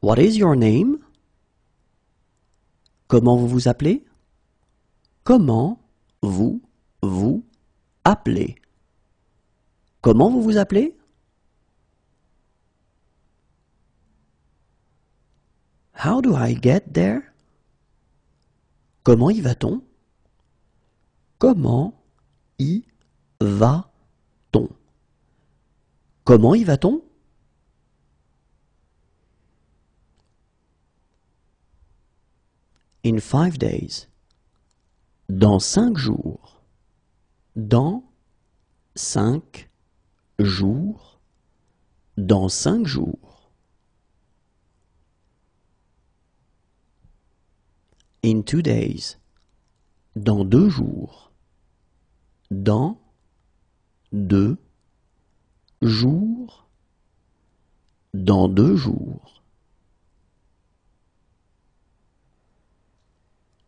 What is your name? Comment vous vous appelez? Comment vous vous appelez? Comment vous vous appelez? How do I get there? Comment y va-t-on? Comment y va-t-on? Comment y va-t-on? In 5 days. Dans 5 jours. Dans 5 jours. Dans 5 jours. In 2 days. Dans 2 jours. Dans 2 jours. Dans 2 jours.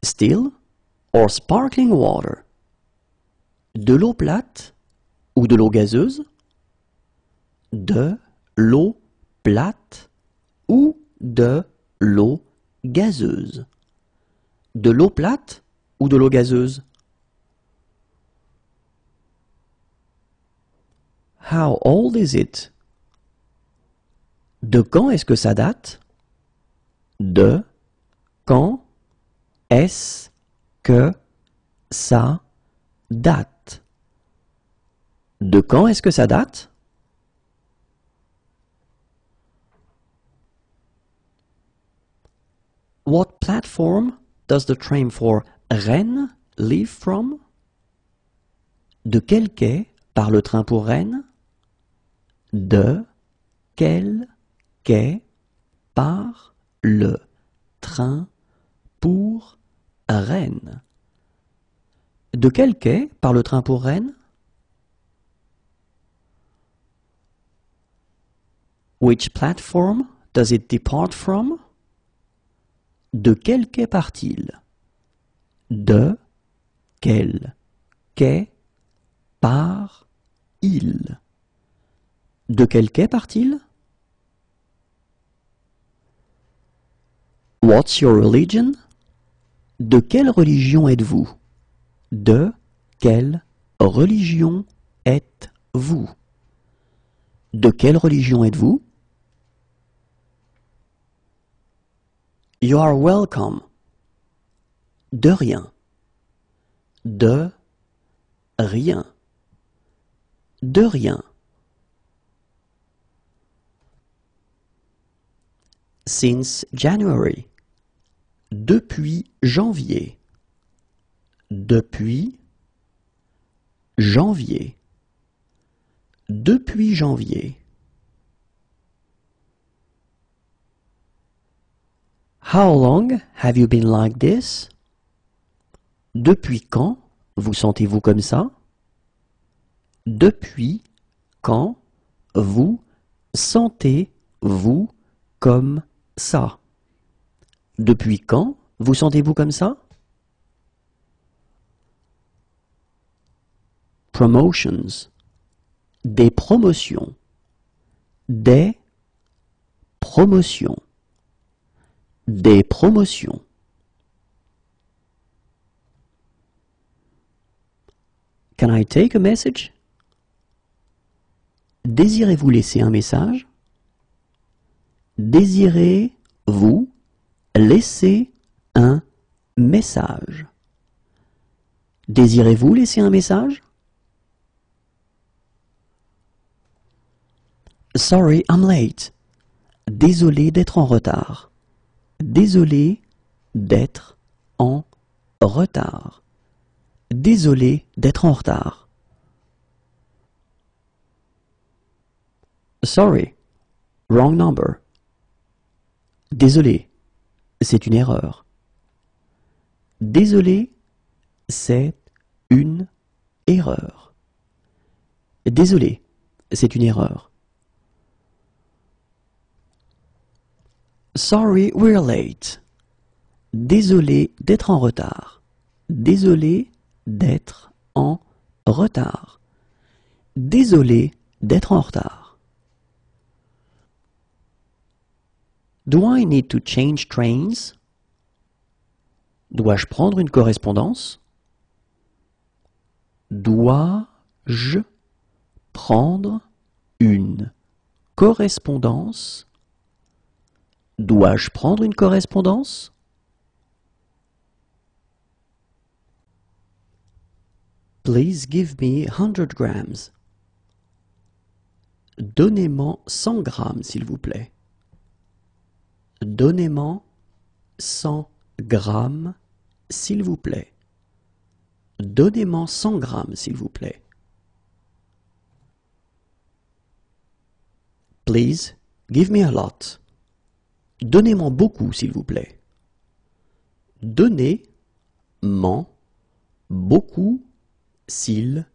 Still or sparkling water? De l'eau plate ou de l'eau gazeuse? De l'eau plate ou de l'eau gazeuse? De l'eau plate ou de l'eau gazeuse? How old is it? De quand est-ce que ça date? De quand est-ce que ça date? De quand est-ce que ça date? What platform does the train for Rennes leave from? De quel quai part le train pour Rennes? De quel quai part le train pour Rennes? De quel quai part le train pour Rennes? Which platform does it depart from? De quel quai part-il? De quel quai part-il? De quel quai part-il? What's your religion? De quelle religion êtes-vous? De quelle religion êtes-vous? De quelle religion êtes-vous? You are welcome. De rien. De rien. De rien. Since January. Depuis janvier. Depuis janvier. Depuis janvier. How long have you been like this? Depuis quand vous sentez-vous comme ça? Depuis quand vous sentez-vous comme ça? Depuis quand vous sentez-vous comme ça? Promotions. Des promotions. Des promotions. Des promotions. Can I take a message? Désirez-vous laisser un message? Désirez-vous laisser un message? Désirez-vous laisser un message? Sorry, I'm late. Désolé d'être en retard. Désolé d'être en retard. Désolé d'être en retard. Sorry, wrong number. Désolé, c'est une erreur. Désolé, c'est une erreur. Désolé, c'est une erreur. Sorry, we're late. Désolé d'être en retard. Désolé d'être en retard. Désolé d'être en retard. Do I need to change trains? Dois-je prendre une correspondance? Dois-je prendre une correspondance? Dois-je prendre une correspondance? Please give me 100 grams. Donnez-moi 100 grammes, s'il vous plaît. Donnez-moi 100 grammes, s'il vous plaît. Donnez-moi 100 grammes, s'il vous plaît. Please give me a lot. Donnez-moi beaucoup, s'il vous plaît. Donnez-moi beaucoup, s'il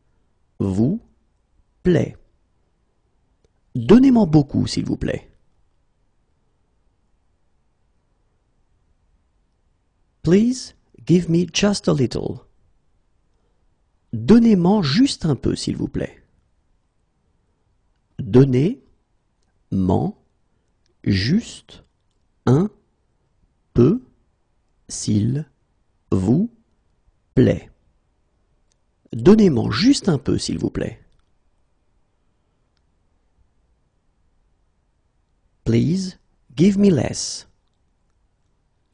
vous plaît. Donnez-moi beaucoup, s'il vous plaît. Please give me just a little. Donnez-moi juste un peu, s'il vous plaît. Donnez-moi juste un peu, s'il vous plaît. Donnez-moi juste un peu, s'il vous plaît. Please give me less.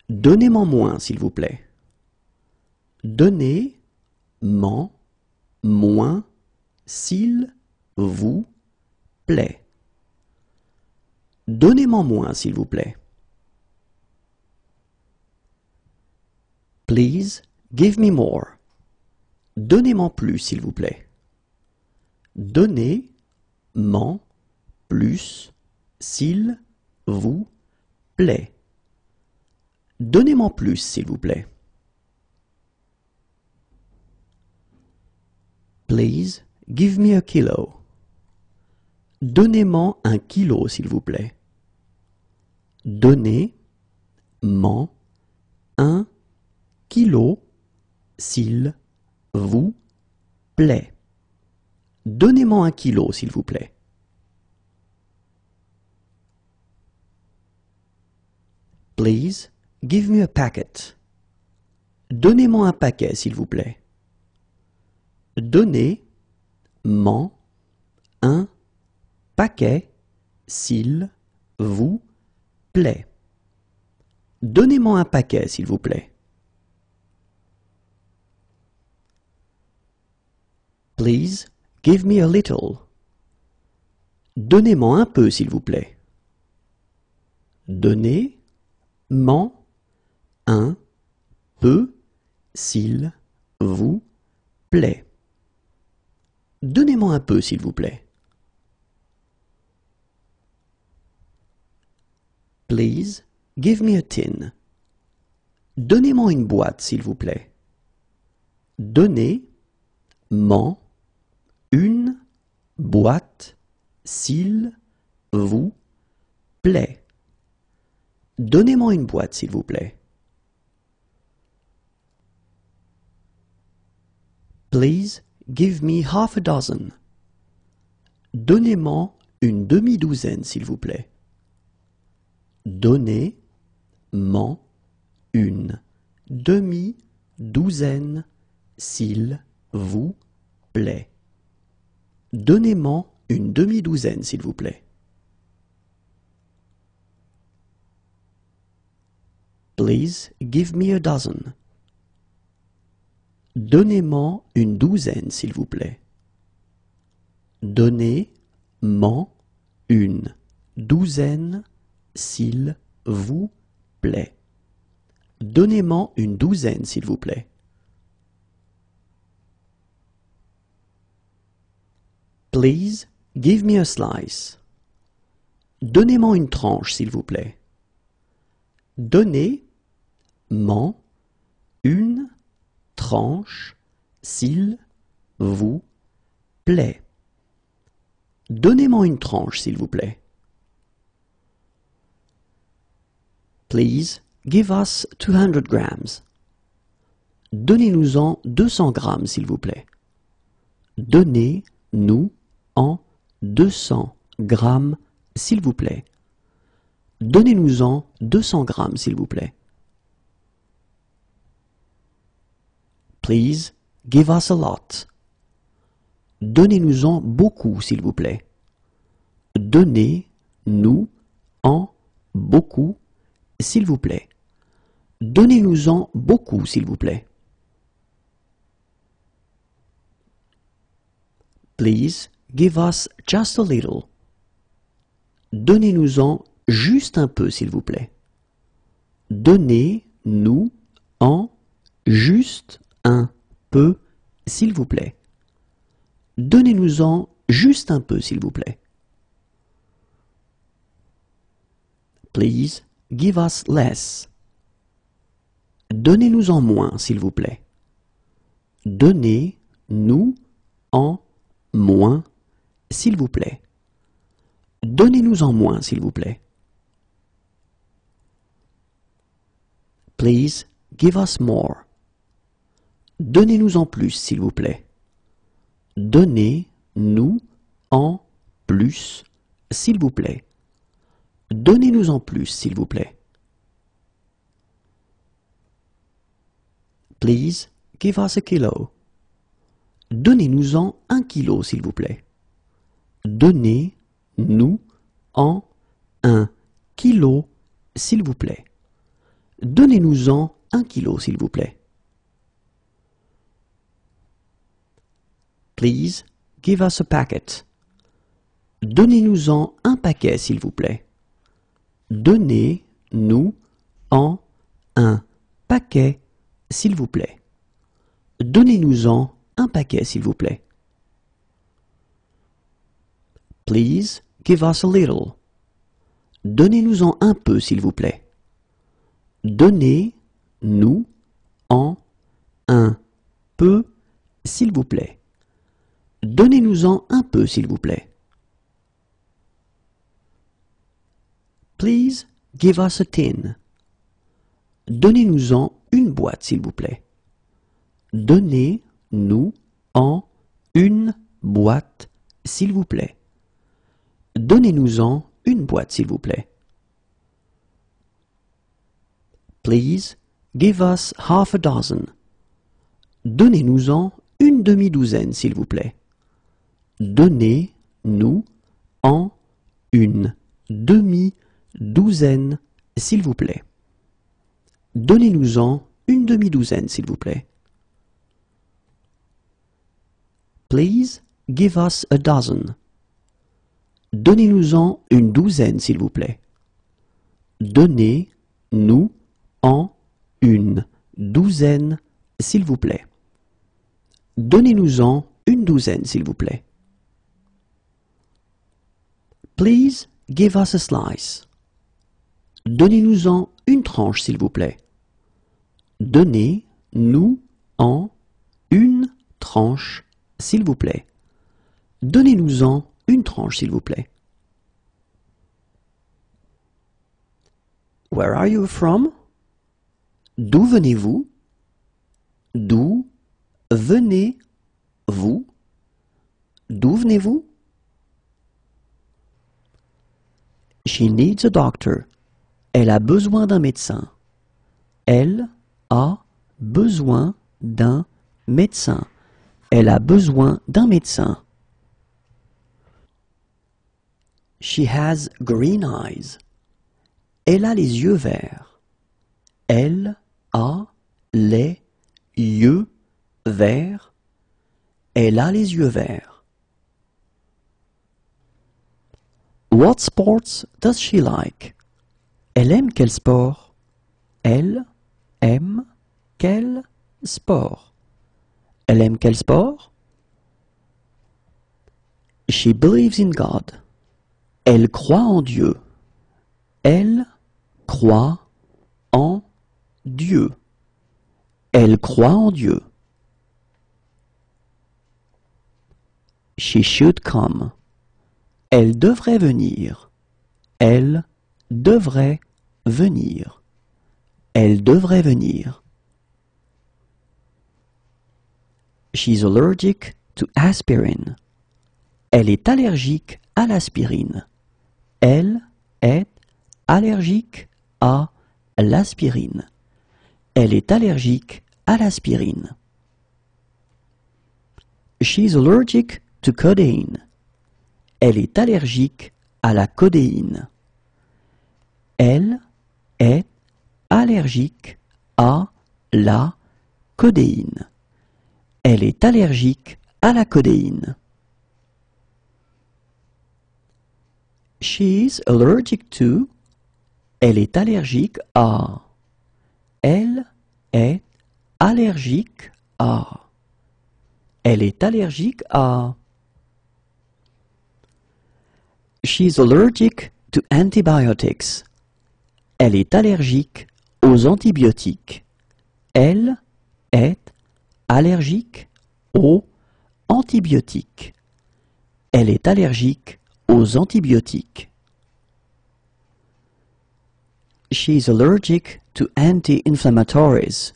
Donnez-moi moins, s'il vous plaît. Donnez-moi moins, s'il vous plaît. Donnez-moi moins, s'il vous plaît. Please give me more. Donnez-moi plus, s'il vous plaît. Donnez-moi plus, s'il vous plaît. Donnez-moi plus, s'il vous plaît. Please give me a kilo. Donnez-moi un kilo, s'il vous plaît. Donnez-moi un kilo, s'il vous plaît. Donnez-moi un kilo, s'il vous plaît. Please give me a packet. Donnez-moi un paquet, s'il vous plaît. Donnez-moi un paquet, s'il vous plaît. Donnez-moi un paquet, s'il vous plaît. Please give me a little. Donnez-moi un peu, s'il vous plaît. Donnez-moi un peu, s'il vous plaît. Donnez-moi un peu, s'il vous plaît. Please give me a tin. Donnez-moi une boîte, s'il vous plaît. Donnez-moi une boîte, s'il vous plaît. Donnez-moi une boîte, s'il vous plaît. Please give me half a dozen. Donnez-moi une demi-douzaine, s'il vous plaît. Donnez-moi une demi-douzaine, s'il vous plaît. Donnez-moi une demi-douzaine, s'il vous plaît. Please give me a dozen. Donnez-moi une douzaine, s'il vous plaît. Donnez-moi une douzaine, s'il vous plaît. Donnez-moi une douzaine, s'il vous plaît. Please give me a slice. Donnez-moi une tranche, s'il vous plaît. Donnez-moi une tranche, s'il vous plaît. Donnez-moi une tranche, s'il vous plaît. Please give us 200 grams. Donnez-nous-en 200 grammes, s'il vous plaît. Donnez-nous en 200 grammes, s'il vous plaît. Donnez-nous-en 200 grammes, s'il vous plaît. Please give us a lot. Donnez-nous-en beaucoup, s'il vous plaît. Donnez-nous-en beaucoup, s'il vous plaît. Donnez-nous-en beaucoup, s'il vous plaît. Please give us just a little. Donnez-nous-en juste un peu, s'il vous plaît. Donnez-nous-en juste un peu, s'il vous plaît. Donnez-nous-en juste un peu, s'il vous plaît. Please give us less. Donnez-nous-en moins, s'il vous plaît. Donnez-nous-en moins, s'il vous plaît. Donnez-nous-en moins, s'il vous plaît. Please give us more. Donnez-nous-en plus, s'il vous plaît. Donnez-nous-en plus, s'il vous plaît. Donnez-nous-en plus, s'il vous plaît. Please give us a kilo. Donnez-nous-en 1 kilo, s'il vous plaît. Donnez-nous-en 1 kilo, s'il vous plaît. Donnez-nous-en 1 kilo, s'il vous plaît. Please give us a packet. Donnez-nous-en un paquet, s'il vous plaît. Donnez-nous-en un paquet, s'il vous plaît. Donnez-nous-en un paquet, s'il vous plaît. Please give us a little. Donnez-nous-en un peu, s'il vous plaît. Donnez-nous-en un peu, s'il vous plaît. Donnez-nous-en un peu, s'il vous plaît. Please give us a tin. Donnez-nous-en une boîte, s'il vous plaît. Donnez-nous-en une boîte, s'il vous plaît. Donnez-nous-en une boîte, s'il vous plaît. Please give us half a dozen. Donnez-nous-en une demi-douzaine, s'il vous plaît. Donnez-nous-en une demi-douzaine, s'il vous plaît. Donnez-nous-en une demi-douzaine, s'il vous plaît. Please give us a dozen. Donnez-nous-en une douzaine, s'il vous plaît. Donnez-nous-en une douzaine, s'il vous plaît. Donnez-nous-en une douzaine, s'il vous plaît. Please give us a slice. Donnez-nous-en une tranche, s'il vous plaît. Donnez-nous-en une tranche, s'il vous plaît. Donnez-nous-en une tranche, s'il vous plaît. Where are you from? D'où venez-vous? D'où venez-vous? D'où venez-vous? She needs a doctor. Elle a besoin d'un médecin. Elle a besoin d'un médecin. Elle a besoin d'un médecin. She has green eyes. Elle a les yeux verts. Elle a les yeux verts. Elle a les yeux verts. What sports does she like? Elle aime quel sport? Elle aime quel sport? Elle aime quel sport? She believes in God. Elle croit en Dieu. Elle croit en Dieu. Elle croit en Dieu. She should come. Elle devrait venir. Elle devrait venir. Elle devrait venir. She's allergic to aspirin. Elle est allergique à l'aspirine. Elle est allergique à l'aspirine. Elle est allergique à l'aspirine. She's allergic to codeine. Elle est allergique à la codéine. Elle est allergique à la codéine. Elle est allergique à la codéine. She's allergic to. Elle est allergique à. Elle est allergique à. Elle est allergique à. She's allergic to antibiotics. Elle est allergique aux antibiotiques. Elle est allergique aux antibiotiques. Elle est allergique aux antibiotiques. She's allergic to anti-inflammatories.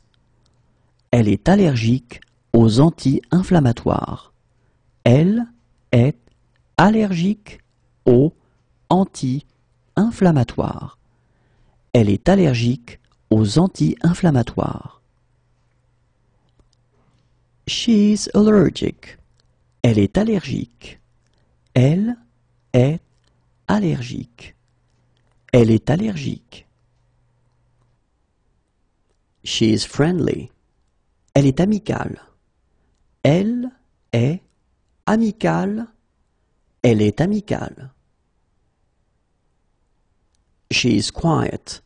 Elle est allergique aux anti-inflammatoires. Elle est allergique aux anti-inflammatoires. Elle est allergique aux anti-inflammatoires. She's allergic. Elle est allergique. Elle est allergique. Elle est allergique. She's friendly. Elle est amicale. Elle est amicale. Elle est amicale. She's quiet.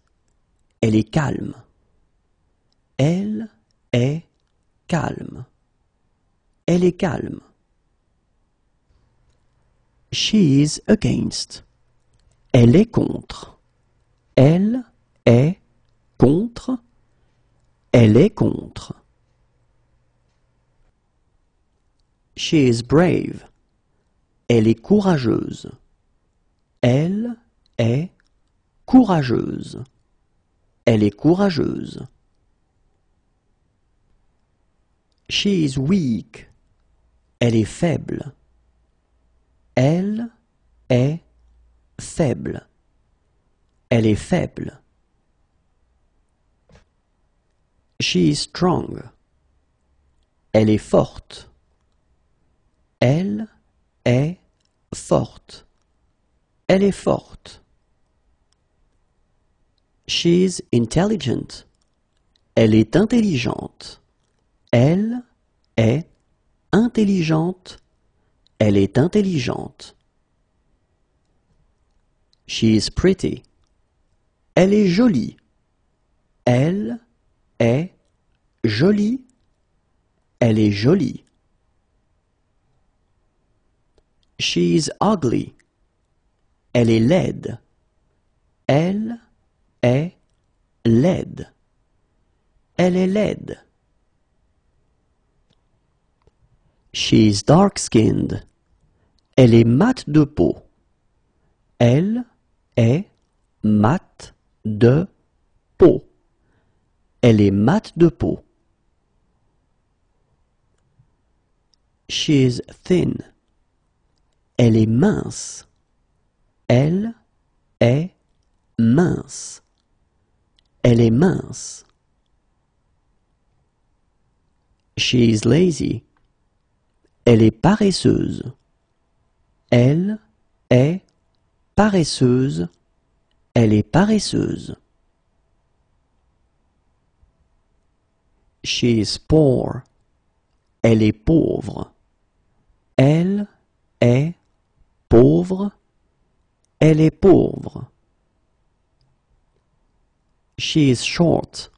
Elle est calme. Elle est calme. Elle est calme. She's against. Elle est contre. Elle est contre. Elle est contre. She is brave. Elle est courageuse. Elle est courageuse. Elle est courageuse. She is weak. Elle est faible. Elle est faible. Elle est faible. She is strong. Elle est forte. Elle est forte. Elle est forte. She's intelligent. Elle est intelligente. Elle est intelligente. Elle est intelligente. She's pretty. Elle est jolie. Elle est jolie. Elle est jolie. She's ugly. Elle est laide. Elle est laide. Elle est laide. She's dark-skinned. Elle est mate de peau. Elle est mate de peau. Elle est mate de peau. She's thin. Elle est mince. Elle est mince. Elle est mince. She's lazy. Elle est paresseuse. Elle est paresseuse. Elle est paresseuse. She's poor. Elle est pauvre. Elle est pauvre. Elle est pauvre. She is short.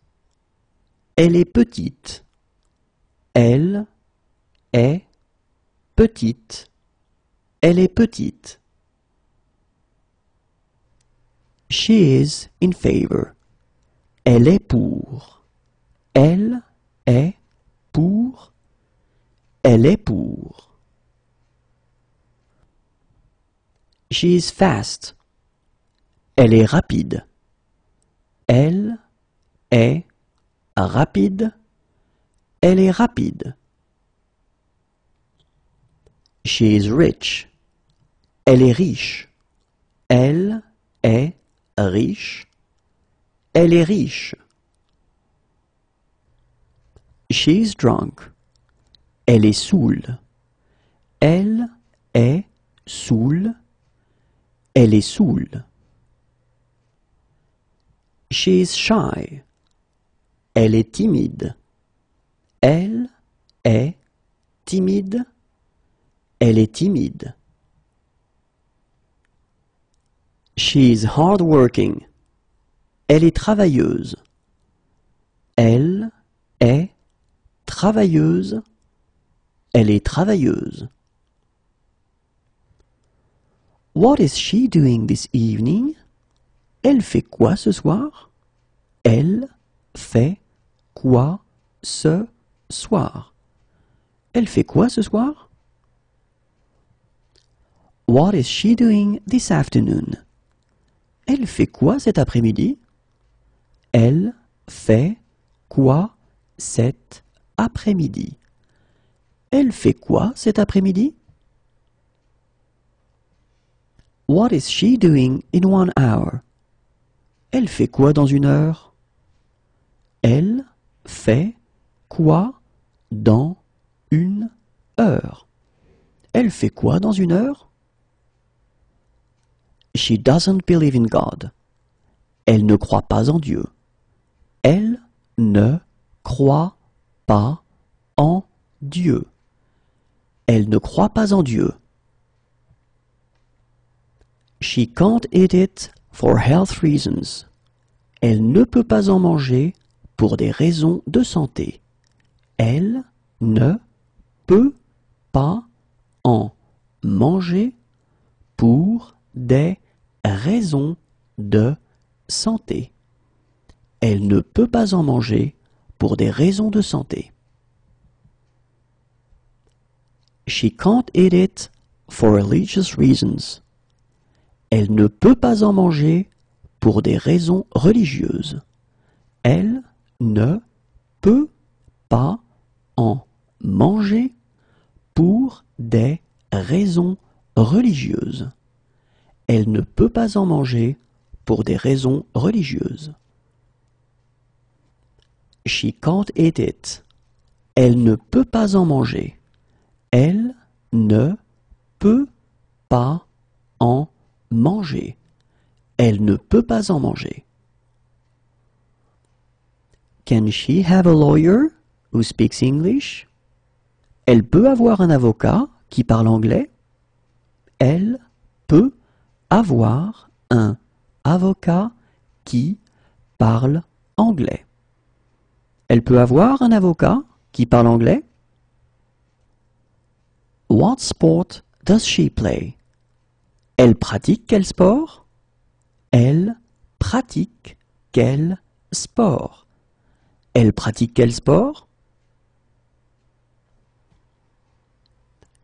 Elle est petite. Elle est petite. Elle est petite. She is in favor. Elle est pour. Elle est pour. Elle est pour. She is fast. Elle est rapide. Elle est rapide. Elle est rapide. She is rich. Elle est riche. Elle est riche. Elle est riche. She's drunk. Elle est saoule. Elle est saoule. Elle est saoule. She's shy. Elle est timide. Elle est timide. Elle est timide. She's hardworking. Elle est travailleuse. Elle est travailleuse. Elle est travailleuse. What is she doing this evening? Elle fait quoi ce soir? Elle fait quoi ce soir? Elle fait quoi ce soir? What is she doing this afternoon? Elle fait quoi cet après-midi? Elle fait quoi cet après-midi? Elle fait quoi cet après-midi? What is she doing in 1 hour? Elle fait quoi dans 1 heure? Elle fait quoi dans 1 heure? Elle fait quoi dans 1 heure? She doesn't believe in God. Elle ne croit pas en Dieu. Elle ne croit pas en Dieu. Elle ne croit pas en Dieu. She can't eat it for health reasons. Elle ne peut pas en manger pour des raisons de santé. Elle ne peut pas en manger pour des raisons de santé. Elle ne peut pas en manger pour des raisons de santé. She can't eat it for religious reasons. Elle ne peut pas en manger pour des raisons religieuses. Elle ne peut pas en manger pour des raisons religieuses. Elle ne peut pas en manger pour des raisons religieuses. She can't eat it. Elle ne peut pas en manger. Elle ne peut pas en manger. Elle ne peut pas en manger. Can she have a lawyer who speaks English? Elle peut avoir un avocat qui parle anglais? Elle peut avoir un avocat qui parle anglais. Elle peut avoir un avocat qui parle anglais? What sport does she play? Elle pratique quel sport? Elle pratique quel sport? Elle pratique quel sport?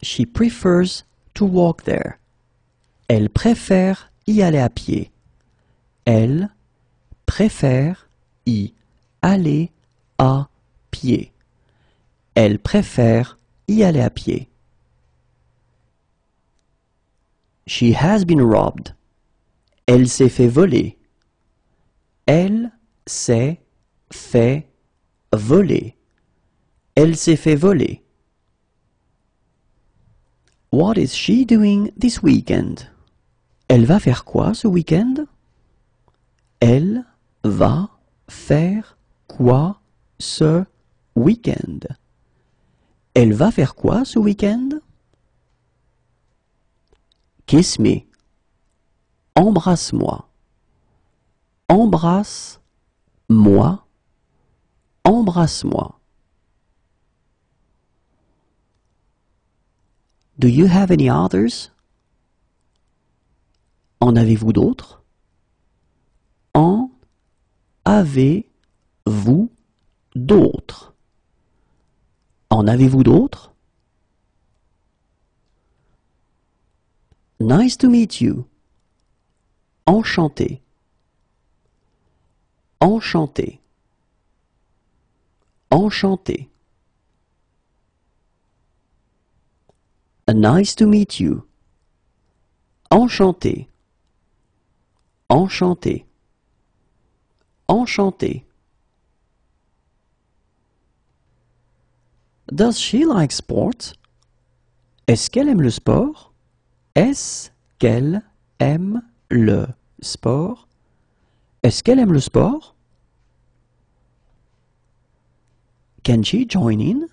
She prefers to walk there. Elle préfère y aller à pied. Elle préfère y aller à pied. Elle préfère y aller à pied. She has been robbed. Elle s'est fait voler. Elle s'est fait voler. Elle s'est fait voler. What is she doing this weekend? Elle va faire quoi ce week-end? Elle va faire quoi ce week-end? Elle va faire quoi ce week-end? Kiss me. Embrasse-moi. Embrasse-moi. Embrasse-moi. Do you have any others? En avez-vous d'autres? En avez-vous d'autres? En avez-vous d'autres? Nice to meet you. Enchanté. Enchanté. Enchanté. Nice to meet you. Enchanté. Enchanté. Enchanté. Does she like sport? Est-ce qu'elle aime le sport? Est-ce qu'elle aime le sport? Est-ce qu'elle aime le sport? Can she join in?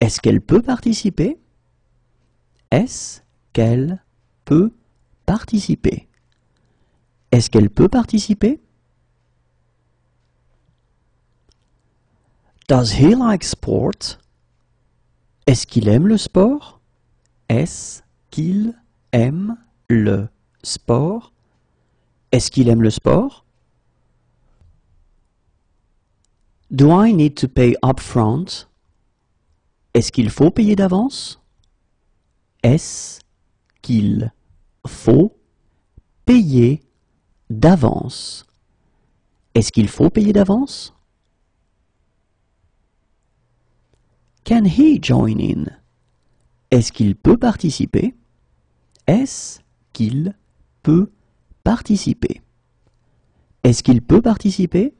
Est-ce qu'elle peut participer? Est-ce qu'elle peut participer? Est-ce qu'elle peut participer? Does he like sport? Est-ce qu'il aime le sport? Est-ce qu'il aime le sport? Est-ce qu'il aime le sport? Do I need to pay upfront? Est-ce qu'il faut payer d'avance? Est-ce qu'il faut payer d'avance? Est-ce qu'il faut payer d'avance? Can he join in? Est-ce qu'il peut participer? Est-ce qu'il peut participer? Est-ce qu'il peut participer?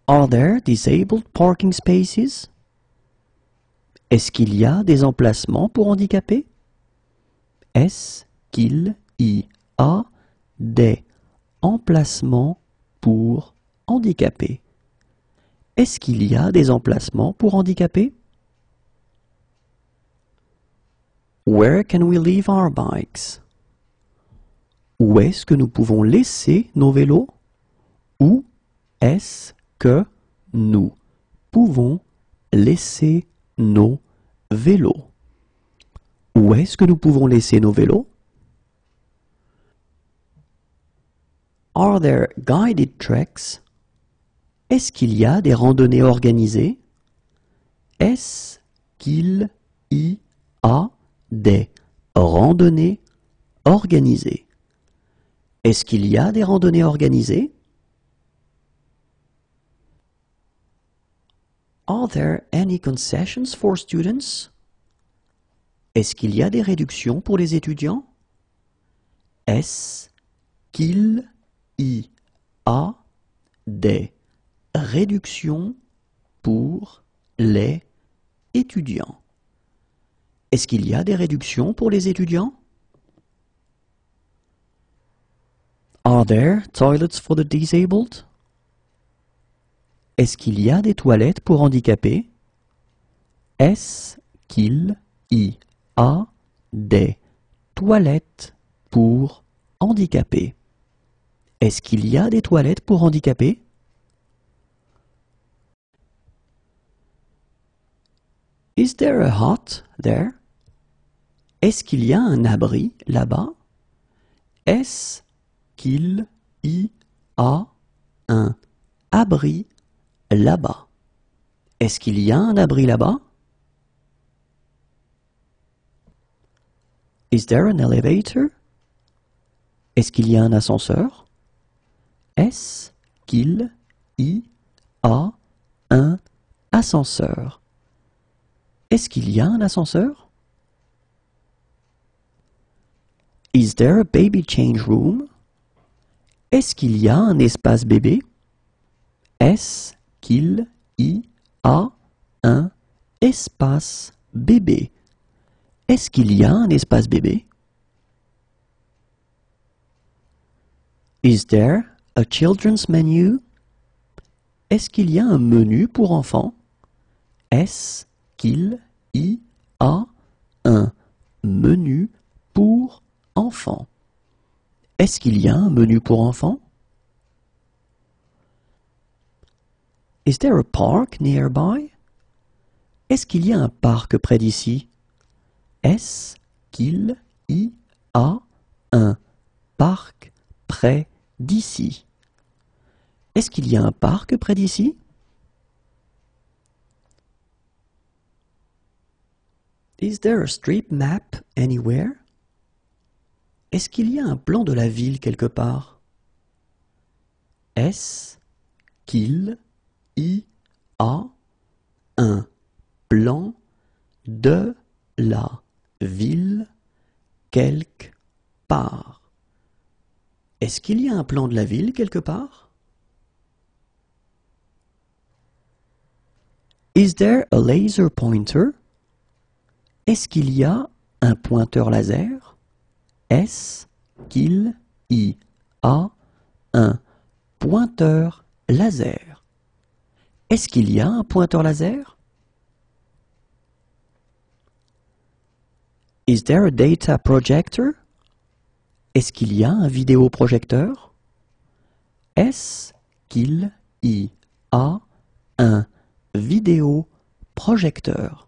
Are there disabled parking spaces? Est-ce qu'il y a des emplacements pour handicapés? Est-ce qu'il y a des emplacements pour handicapés? Est-ce qu'il y a des emplacements pour handicapés? Where can we leave our bikes? Où est-ce que nous pouvons laisser nos vélos? Où est-ce que nous pouvons laisser nos vélos? Où est-ce que nous pouvons laisser nos vélos? Are there guided treks? Est-ce qu'il y a des randonnées organisées? Est-ce qu'il y a des randonnées organisées? Est-ce qu'il y a des randonnées organisées? Are there any concessions for students? Est-ce qu'il y a des réductions pour les étudiants? Est-ce qu'il y a des réductions pour les étudiants? Est-ce qu'il y a des réductions pour les étudiants? Are there toilets for the disabled? Est-ce qu'il y a des toilettes pour handicapés? Est-ce qu'il y a des toilettes pour handicapés? Est-ce qu'il y a des toilettes pour handicapés? Is there a hut there? Est-ce qu'il y a un abri là-bas? Est-ce qu'il y a un abri là-bas? Est-ce qu'il y a un abri là-bas? Is there an elevator? Est-ce qu'il y a un ascenseur? Est-ce qu'il y a un ascenseur? Est-ce qu'il y a un ascenseur? Is there a baby change room? Est-ce qu'il y a un espace bébé? Est-ce qu'il y a un espace bébé? Est-ce qu'il y a un espace bébé? Is there a children's menu? Est-ce qu'il y a un menu pour enfants? Est-ce qu'il y a un menu pour enfants? Est-ce qu'il y a un menu pour enfants? Is there a park nearby? Est-ce qu'il y a un parc près d'ici? Est-ce qu'il y a un parc près d'ici? Est-ce qu'il y a un parc près d'ici? Is there a street map anywhere? Est-ce qu'il y a un plan de la ville quelque part? Est-ce qu'il y a un plan de la ville quelque par. Est-ce qu'il y a un plan de la ville quelque part? Is there a laser pointer? Est-ce qu'il y a un pointeur laser? Est-ce qu'il y a un pointeur laser? Est-ce qu'il y a un pointeur laser? Is there a data projector? Est-ce qu'il y a un vidéoprojecteur? Est-ce qu'il y a un vidéoprojecteur?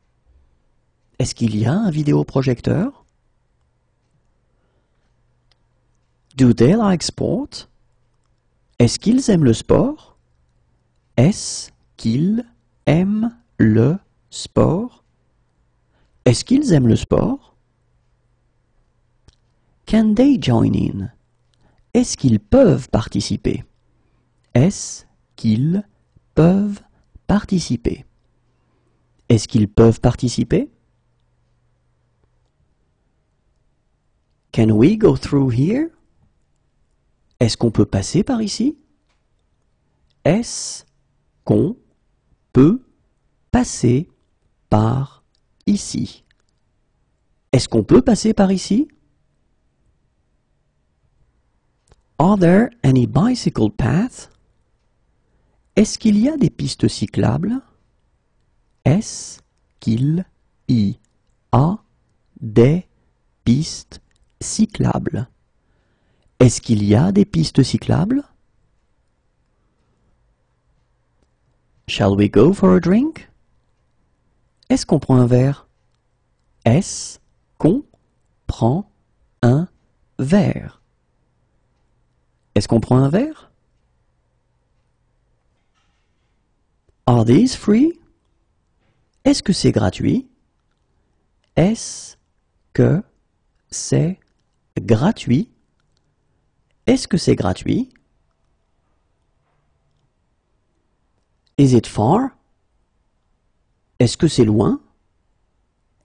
Est-ce qu'il y a un vidéoprojecteur? Do they like sport? Est-ce qu'ils aiment le sport? Est-ce qu'ils aiment le sport? Est-ce qu'ils aiment le sport? Can they join in? Est-ce qu'ils peuvent participer? Est-ce qu'ils peuvent participer? Est-ce qu'ils peuvent participer? Can we go through here? Est-ce qu'on peut passer par ici? Est-ce qu'on peut passer par ici? Est-ce qu'on peut passer par ici? Are there any bicycle paths? Est-ce qu'il y a des pistes cyclables? Est-ce qu'il y a des pistes cyclables? Est-ce qu'il y a des pistes cyclables? Shall we go for a drink? Est-ce qu'on prend un verre? Est-ce qu'on prend un verre? Est-ce qu'on prend un verre? Are these free? Est-ce que c'est gratuit? Est-ce que c'est gratuit? Est-ce que c'est gratuit? Is it far? Est-ce que c'est loin?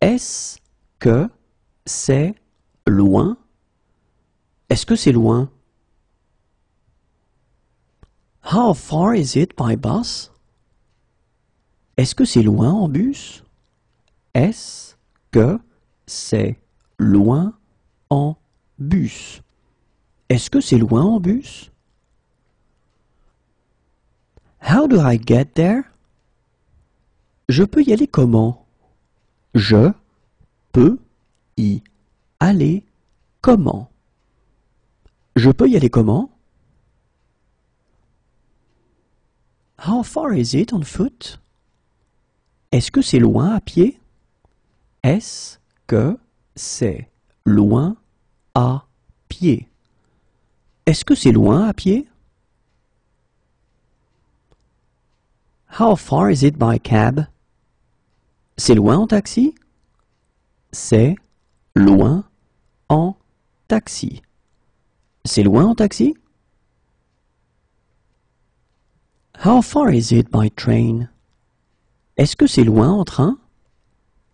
Est-ce que c'est loin? Est-ce que c'est loin? How far is it by bus? Est-ce que c'est loin en bus? Est-ce que c'est loin en bus? Est-ce que c'est loin en bus? How do I get there? Je peux y aller comment? Je peux y aller comment? Je peux y aller comment? How far is it on foot? Est-ce que c'est loin à pied? Est-ce que c'est loin à pied? Est-ce que c'est loin à pied? How far is it by cab? C'est loin en taxi? C'est loin en taxi. C'est loin en taxi? How far is it by train? Est-ce que c'est loin en train?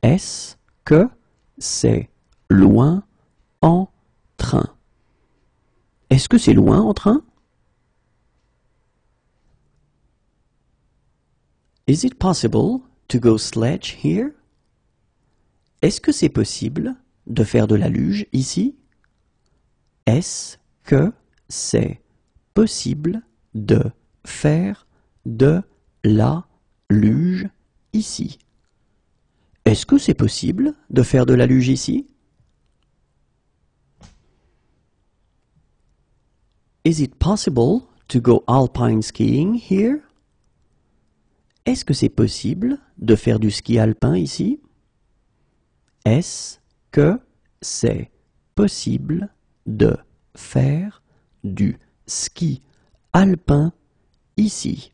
Est-ce que c'est loin en train? Est-ce que c'est loin en train? Is it possible to go sledge here? Est-ce que c'est possible de faire de la luge ici? Est-ce que c'est possible de faire de la luge ici? Est-ce que c'est possible de faire de la luge ici? Is it possible to go alpine skiing here? Est-ce que c'est possible de faire du ski alpin ici? Est-ce que c'est possible de faire du ski alpin ici?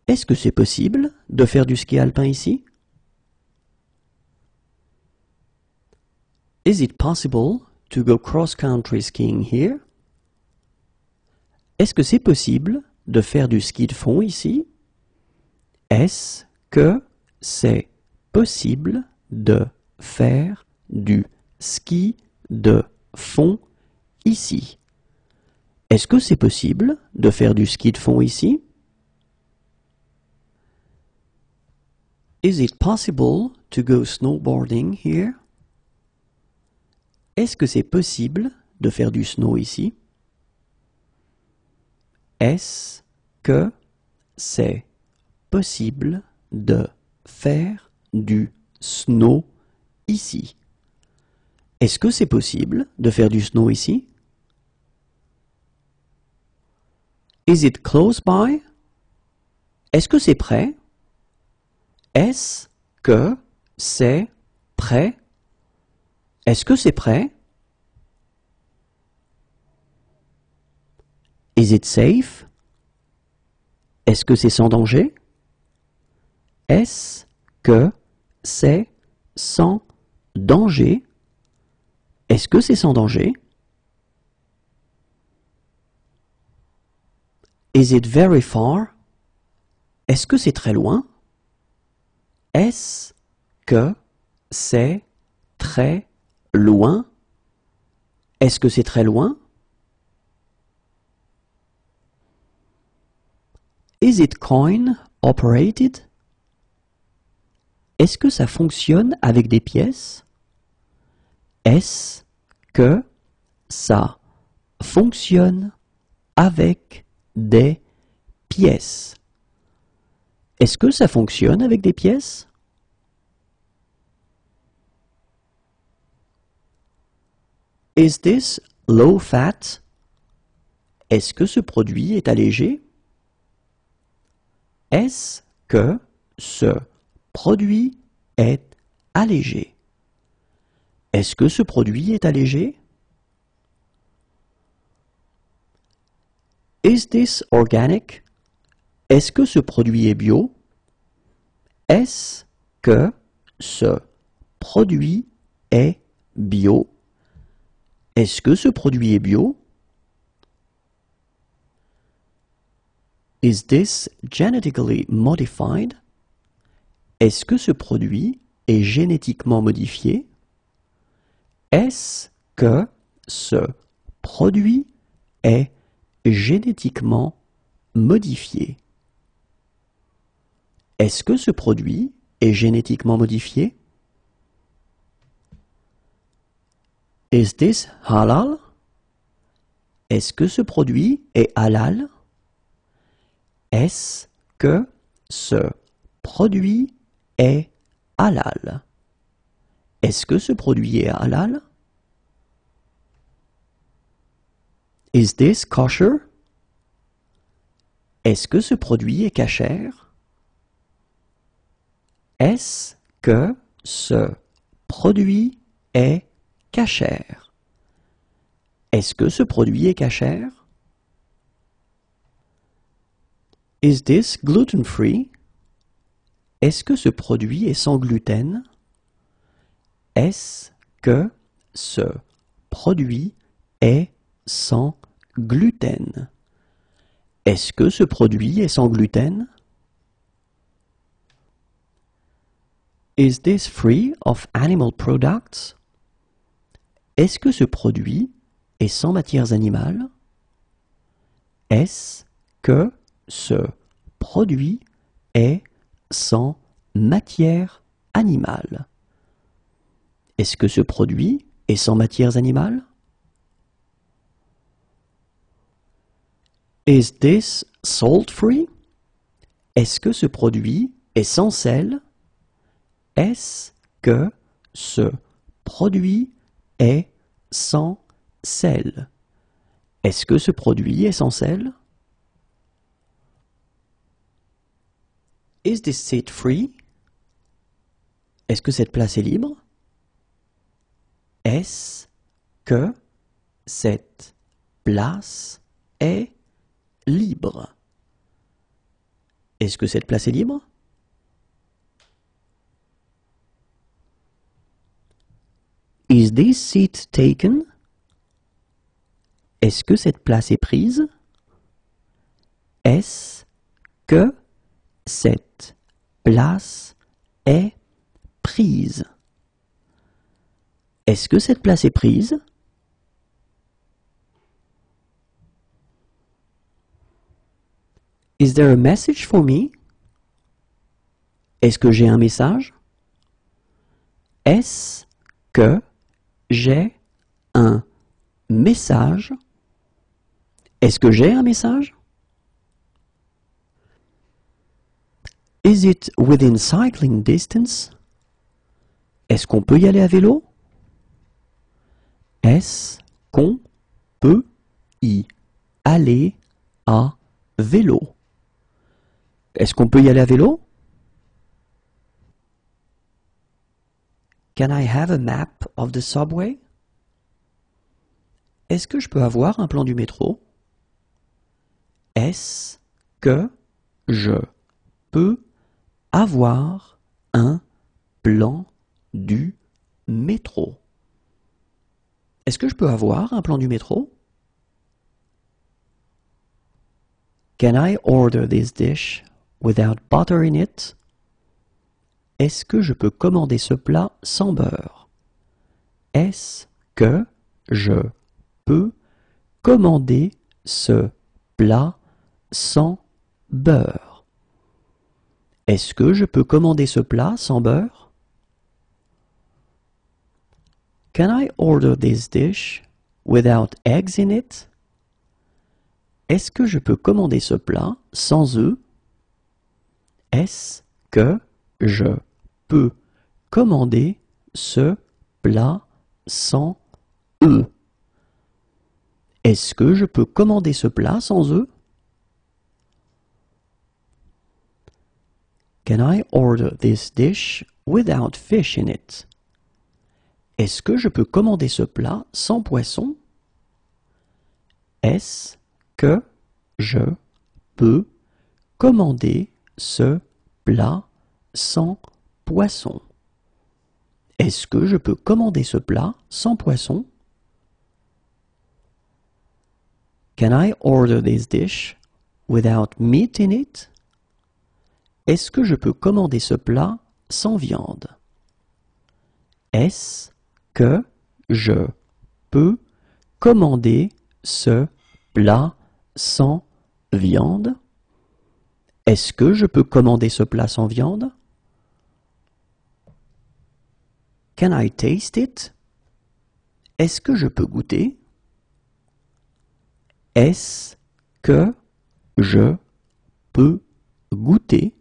Est-ce que c'est possible de faire du ski alpin ici? Is it possible to go cross-country skiing here? Est-ce que c'est possible de faire du ski de fond ici? Est-ce que c'est possible de faire du ski de fond ici. Est-ce que c'est possible de faire du ski de fond ici? Is it possible to go snowboarding here? Est-ce que c'est possible de faire du snow ici? Est-ce que c'est possible de faire du snow ici? Est-ce que c'est possible de faire du snow ici? Is it close by? Est-ce que c'est prêt? Est-ce que c'est prêt? Est-ce que c'est prêt? Is it safe? Est-ce que c'est sans danger? Est-ce que c'est sans danger? Est-ce que c'est sans danger? Is it very far? Est-ce que c'est très loin? Est-ce que c'est très loin? Est-ce que c'est très loin? Is it coin operated? Est-ce que ça fonctionne avec des pièces? Est-ce que ça fonctionne avec des pièces? Est-ce que ça fonctionne avec des pièces? Is this low fat? Est-ce que ce produit est allégé? Est-ce que ce produit est allégé? Est-ce que ce produit est allégé? Is this organic? Est-ce que ce produit est bio? Est-ce que ce produit est bio? Est-ce que ce produit est bio? Is this genetically modified? Est-ce que ce produit est génétiquement modifié? Est-ce que ce produit est génétiquement modifié? Est-ce que ce produit est génétiquement modifié? Is this halal? Est-ce que ce produit est halal? Est-ce que ce produit est halal? Est-ce que ce produit est halal? Is this kosher? Est-ce que ce produit est cachère? Est-ce que ce produit est cachère? Est-ce que ce produit est cachère? Is this gluten-free? Est-ce que ce produit est sans gluten? Est-ce que ce produit est sans gluten? Est-ce que ce produit est sans gluten? Is this free of animal products? Est-ce que ce produit est sans matières animales? Est-ce que ce produit est sans matières animales? Est-ce que ce produit est sans matières animales? Is this salt-free? Est-ce que ce produit est sans sel? Est-ce que ce produit est sans sel? Est-ce que ce produit est sans sel? Is this seat free? Est-ce que cette place est libre? Est-ce que cette place est libre? Est-ce que cette place est libre? Is this seat taken? Est-ce que cette place est prise? Est-ce que cette place est prise? Est-ce que cette place est prise? Is there a message for me? Est-ce que j'ai un message? Est-ce que j'ai un message? Est-ce que j'ai un message? Is it within cycling distance? Est-ce qu'on peut y aller à vélo? Est-ce qu'on peut y aller à vélo? Est-ce qu'on peut y aller à vélo? Can I have a map of the subway? Est-ce que je peux avoir un plan du métro? Est-ce que je peux avoir un plan du métro? Est-ce que je peux avoir un plan du métro? Can I order this dish without butter in it? Est-ce que je peux commander ce plat sans beurre? Est-ce que je peux commander ce plat sans beurre? Est-ce que je peux commander ce plat sans beurre? Can I order this dish without eggs in it? Est-ce que je peux commander ce plat sans œufs? Est-ce que je peux commander ce plat sans œufs? Est-ce que je peux commander ce plat sans œufs? Can I order this dish without fish in it? Est-ce que je peux commander ce plat sans poisson? Est-ce que je peux commander ce plat sans poisson? Est-ce que je peux commander ce plat sans poisson? Can I order this dish without meat in it? Est-ce que je peux commander ce plat sans viande? Est-ce que je peux commander ce plat sans viande? Est-ce que je peux commander ce plat sans viande? Can I taste it? Est-ce que je peux goûter? Est-ce que je peux goûter?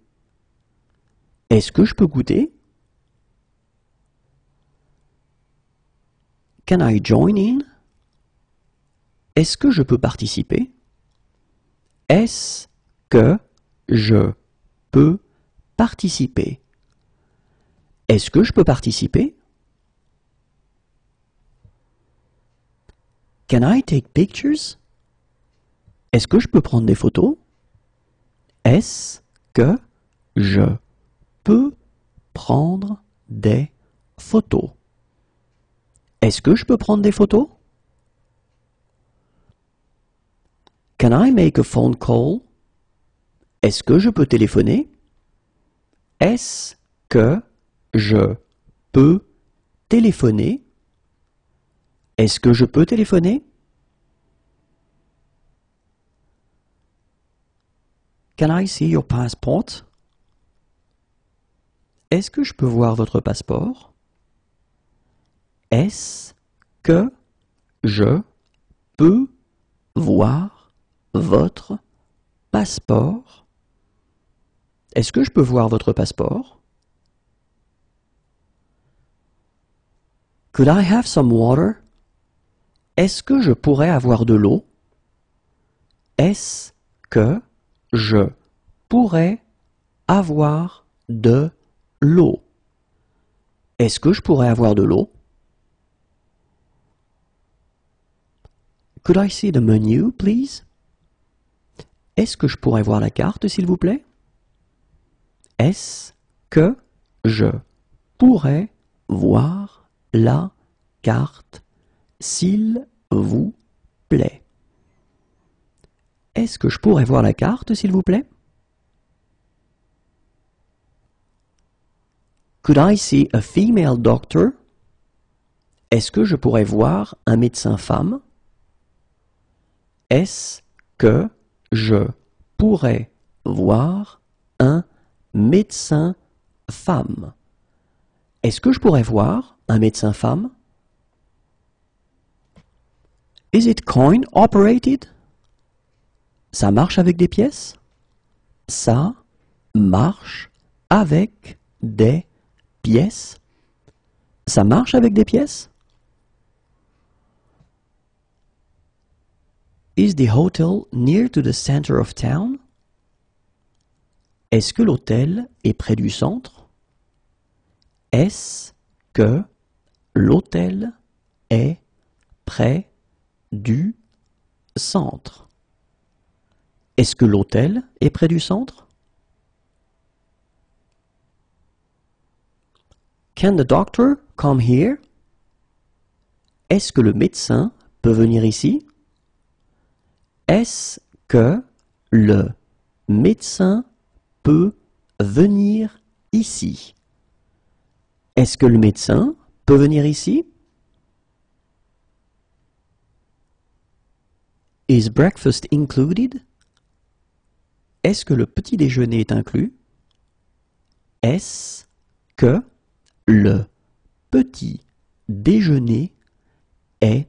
Est-ce que je peux goûter? Can I join in? Est-ce que je peux participer? Est-ce que je peux participer? Est-ce que je peux participer? Can I take pictures? Est-ce que je peux prendre des photos? Est-ce que je peux prendre des photos? Est-ce que je peux prendre des photos? Can I make a phone call? Est-ce que je peux téléphoner? Est-ce que je peux téléphoner? Est-ce que je peux téléphoner? Can I see your passport? Est-ce que je peux voir votre passeport? Est-ce que je peux voir votre passeport? Est-ce que je peux voir votre passeport? Could I have some water? Est-ce que je pourrais avoir de l'eau? Est-ce que je pourrais avoir de l'eau? Est-ce que je pourrais avoir de l'eau? Could I see the menu, please? Est-ce que je pourrais voir la carte, s'il vous plaît? Est-ce que je pourrais voir la carte, s'il vous plaît? Est-ce que je pourrais voir la carte, s'il vous plaît? Could I see a female doctor? Est-ce que je pourrais voir un médecin femme? Est-ce que je pourrais voir un médecin femme. Est-ce que je pourrais voir un médecin femme? Is it coin operated? Ça marche avec des pièces? Ça marche avec des pièces? Ça marche avec des pièces? Is the hotel near to the center of town? Est-ce que l'hôtel est près du centre? Est-ce que l'hôtel est près du centre? Est-ce que l'hôtel est près du centre? Can the doctor come here? Est-ce que le médecin peut venir ici? Est-ce que le médecin peut venir ici? Est-ce que le médecin peut venir ici? Is breakfast included? Est-ce que le petit déjeuner est inclus? Est-ce que le petit déjeuner est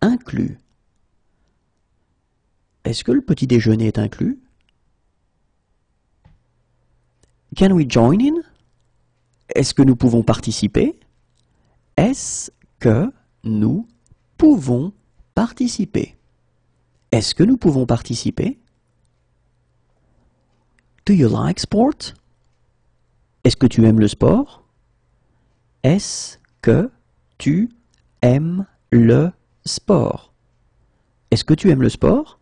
inclus? Est-ce que le petit déjeuner est inclus? Can we join in? Est-ce que nous pouvons participer? Est-ce que nous pouvons participer? Est-ce que nous pouvons participer? Do you like sport? Est-ce que tu aimes le sport? Est-ce que tu aimes le sport? Est-ce que tu aimes le sport?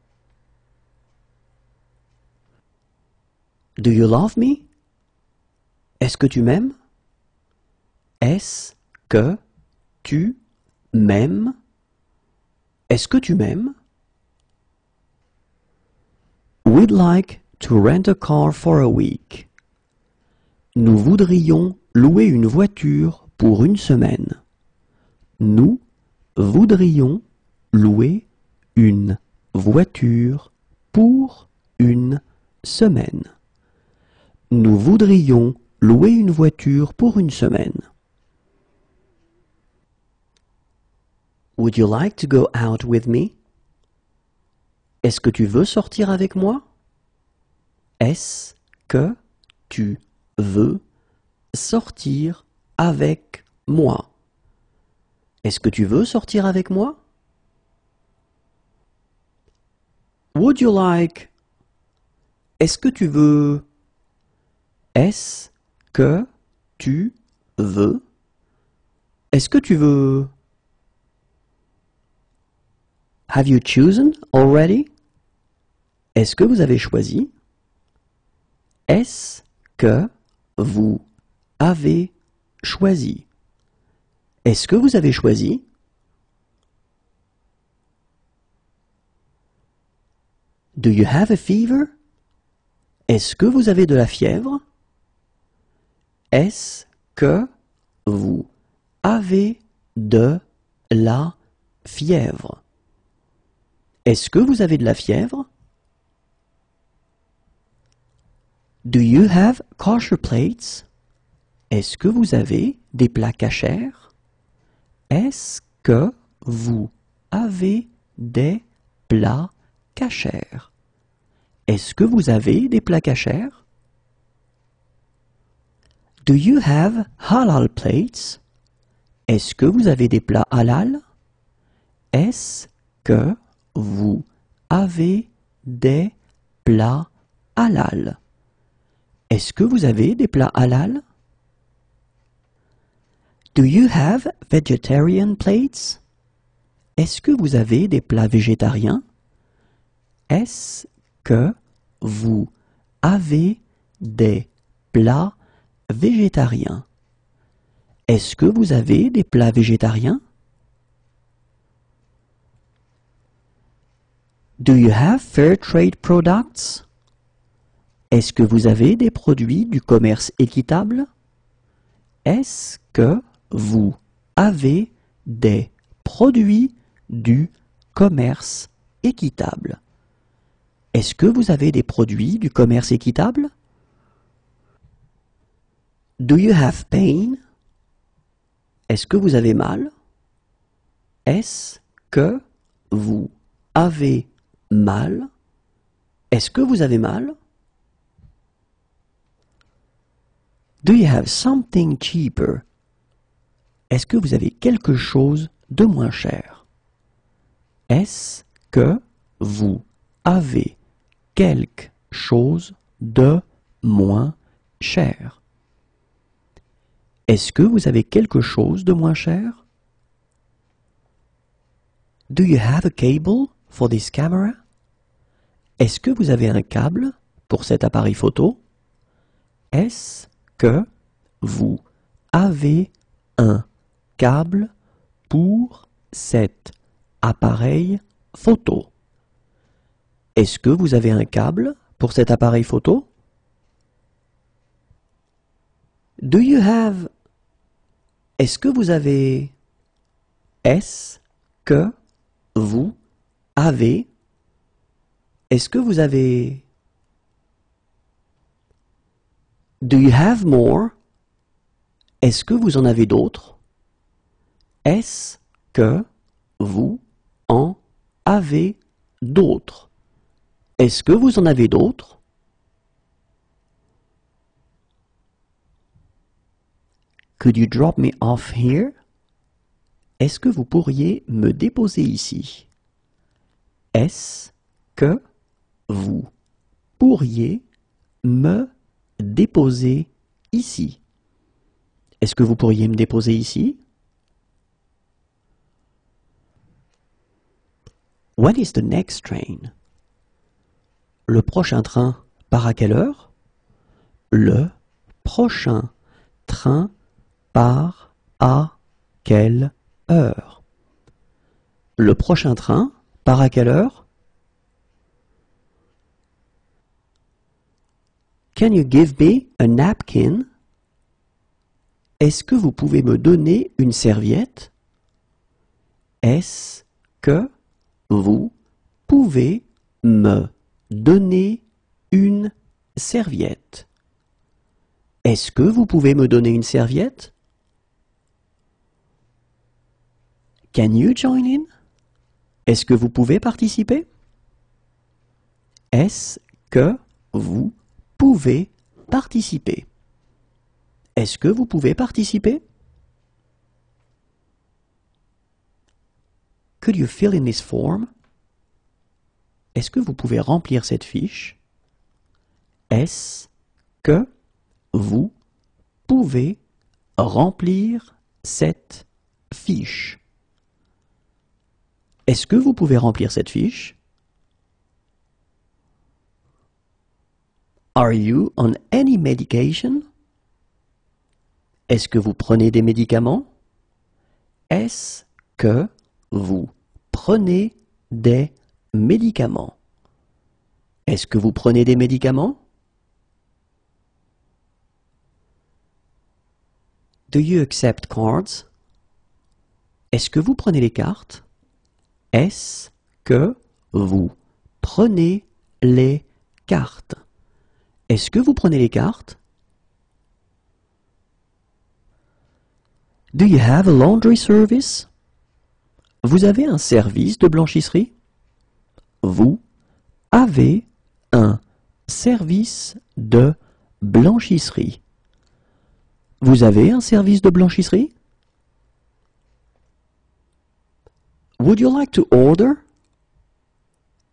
Do you love me? Est-ce que tu m'aimes? Est-ce que tu m'aimes? Est-ce que tu m'aimes? We'd like to rent a car for a week. Nous voudrions louer une voiture pour une semaine. Nous voudrions louer une voiture pour une semaine. Nous voudrions louer une voiture pour une semaine. Would you like to go out with me? Est-ce que tu veux sortir avec moi? Est-ce que tu veux sortir avec moi? Est-ce que tu veux sortir avec moi? Would you like? Est-ce que tu veux? Est-ce que tu veux? Est-ce que tu veux? Have you chosen already? Est-ce que vous avez choisi? Est-ce que vous avez choisi? Est-ce que vous avez choisi? Do you have a fever? Est-ce que vous avez de la fièvre? Est-ce que vous avez de la fièvre? Est-ce que vous avez de la fièvre? Do you have kosher plates? Est-ce que vous avez des plats kashers? Est-ce que vous avez des plats kashers? Est-ce que vous avez des plats kashers? Do you have halal plates? Est-ce que vous avez des plats halal? Est-ce que vous avez des plats halal? Est-ce que vous avez des plats halal? Do you have vegetarian plates? Est-ce que vous avez des plats végétariens? Est-ce que vous avez des plats végétariens? Est-ce que vous avez des plats végétariens? Do you have fair trade products? Est-ce que vous avez des produits du commerce équitable? Est-ce que vous avez des produits du commerce équitable? Est-ce que vous avez des produits du commerce équitable? Do you have pain? Est-ce que vous avez mal? Est-ce que vous avez mal? Est-ce que vous avez mal? Do you have something cheaper? Est-ce que vous avez quelque chose de moins cher? Est-ce que vous avez quelque chose de moins cher? Est-ce que vous avez quelque chose de moins cher? Do you have a cable for this camera? Est-ce que vous avez un câble pour cet appareil photo? Est-ce que vous avez un câble pour cet appareil photo? Est-ce que vous avez un câble pour cet appareil photo? Do you have... Est-ce que vous avez... Est-ce que vous avez... Est-ce que vous avez... Do you have more? Est-ce que vous en avez d'autres? Est-ce que vous en avez d'autres? Est-ce que vous en avez d'autres? Could you drop me off here? Est-ce que vous pourriez me déposer ici? Est-ce que vous pourriez me déposer ici? Est-ce que vous pourriez me déposer ici? When is the next train? Le prochain train part à quelle heure? Le prochain train part à quelle heure? Le prochain train part à quelle heure? Can you give me a napkin? Est-ce que vous pouvez me donner une serviette? Est-ce que vous pouvez me donner une serviette? Est-ce que vous pouvez me donner une serviette? Can you join in? Est-ce que vous pouvez participer? Est-ce que vous pouvez participer? Est-ce que vous pouvez participer? Could you fill in this form? Est-ce que vous pouvez remplir cette fiche? Est-ce que vous pouvez remplir cette fiche? Est-ce que vous pouvez remplir cette fiche? Are you on any medication? Est-ce que vous prenez des médicaments? Est-ce que vous prenez des médicaments? Est-ce que vous prenez des médicaments? Do you accept cards? Est-ce que vous prenez les cartes? Est-ce que vous prenez les cartes? Est-ce que vous prenez les cartes? Do you have a laundry service? Vous avez un service de blanchisserie? Vous avez un service de blanchisserie. Vous avez un service de blanchisserie? Would you like to order?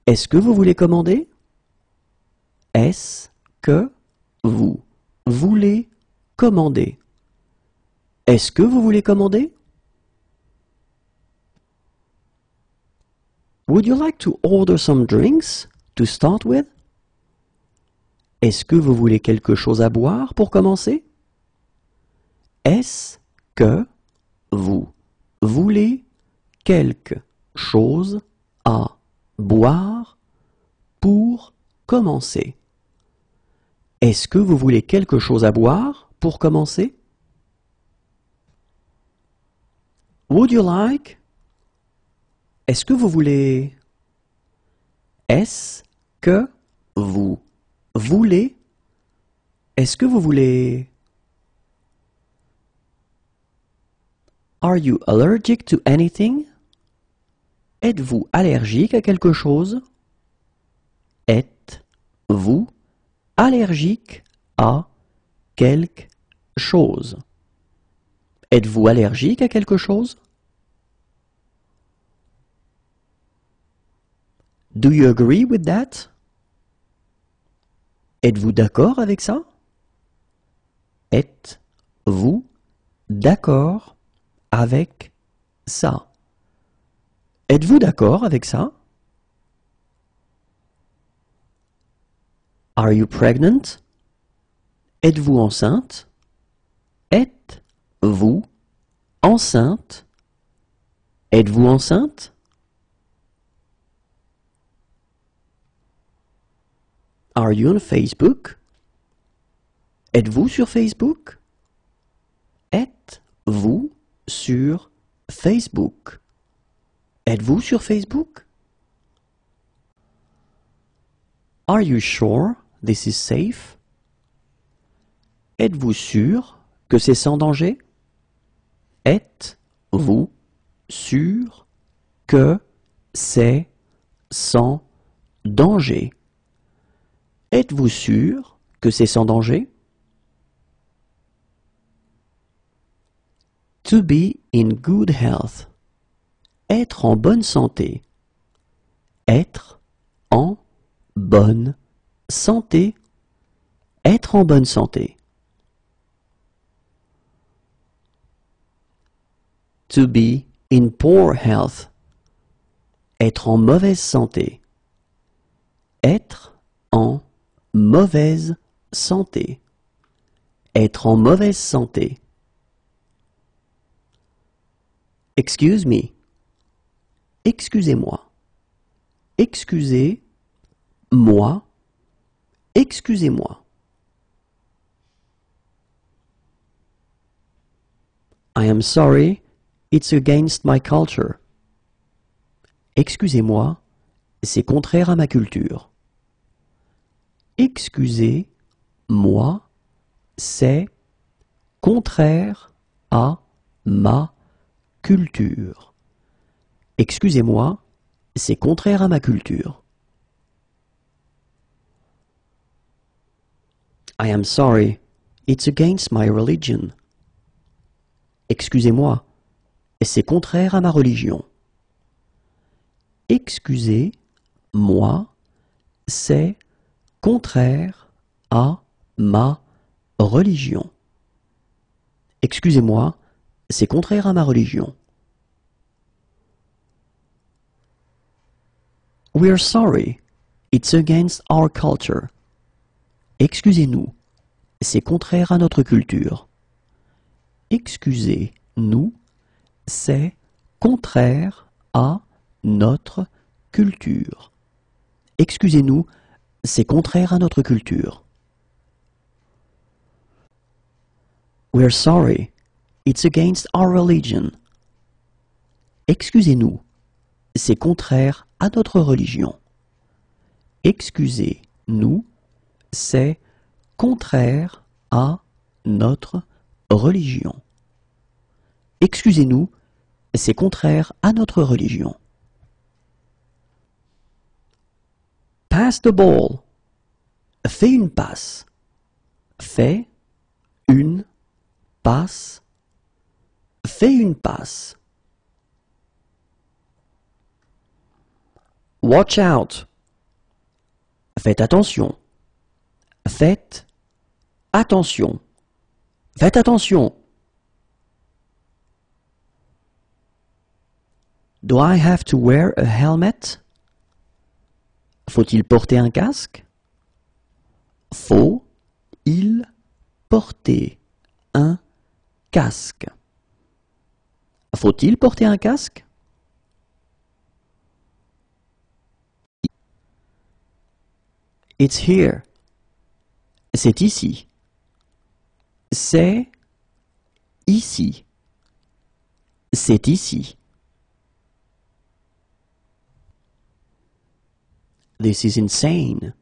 Est-ce que vous voulez commander? Est-ce que vous voulez commander? Est-ce que vous voulez commander? Would you like to order some drinks to start with? Est-ce que vous voulez quelque chose à boire pour commencer? Est-ce que vous voulez quelque chose à boire pour commencer? Est-ce que vous voulez quelque chose à boire pour commencer? Would you like? Est-ce que vous voulez? Est-ce que vous voulez? Est-ce que vous voulez? Are you allergic to anything? Êtes-vous allergique à quelque chose? Êtes-vous allergique à quelque chose? Êtes-vous allergique à quelque chose? Do you agree with that? Êtes-vous d'accord avec ça? Êtes-vous d'accord avec ça? Êtes-vous d'accord avec ça? Are you pregnant? Êtes-vous enceinte? Êtes-vous enceinte? Êtes-vous enceinte? Are you on Facebook? Êtes-vous sur Facebook? Êtes-vous sur Facebook? Êtes-vous sur Facebook? Are you sure this is safe? Êtes-vous sûr que c'est sans danger? Êtes-vous sûr que c'est sans danger? Êtes-vous sûr que c'est sans danger? To be in good health. Être en bonne santé. Être en bonne santé. Être en bonne santé. To be in poor health. Être en mauvaise santé. Être en mauvaise santé. Être en mauvaise santé. Excuse me. Excusez-moi. Excusez-moi. Excusez-moi. I am sorry, it's against my culture. Excusez-moi, c'est contraire à ma culture. Excusez-moi, c'est contraire à ma culture. Excusez-moi, c'est contraire à ma culture. I am sorry, it's against my religion. Excusez-moi, c'est contraire à ma religion. Excusez-moi, c'est contraire à ma religion. Excusez-moi, c'est contraire à ma religion. We're sorry, it's against our culture. Excusez-nous, c'est contraire à notre culture. Excusez-nous, c'est contraire à notre culture. Excusez-nous, c'est contraire à notre culture. We're sorry, it's against our religion. Excusez-nous, c'est contraire à notre religion. Excusez-nous, c'est contraire à notre religion. Excusez-nous, c'est contraire à notre religion. Pass the ball. Fais une passe. Fais une passe. Fais une passe. Watch out. Faites attention. Faites attention. Faites attention. Do I have to wear a helmet? Faut-il porter un casque? Faut-il porter un casque? Faut-il porter un casque? It's here. C'est ici. C'est ici. C'est ici. This is insane.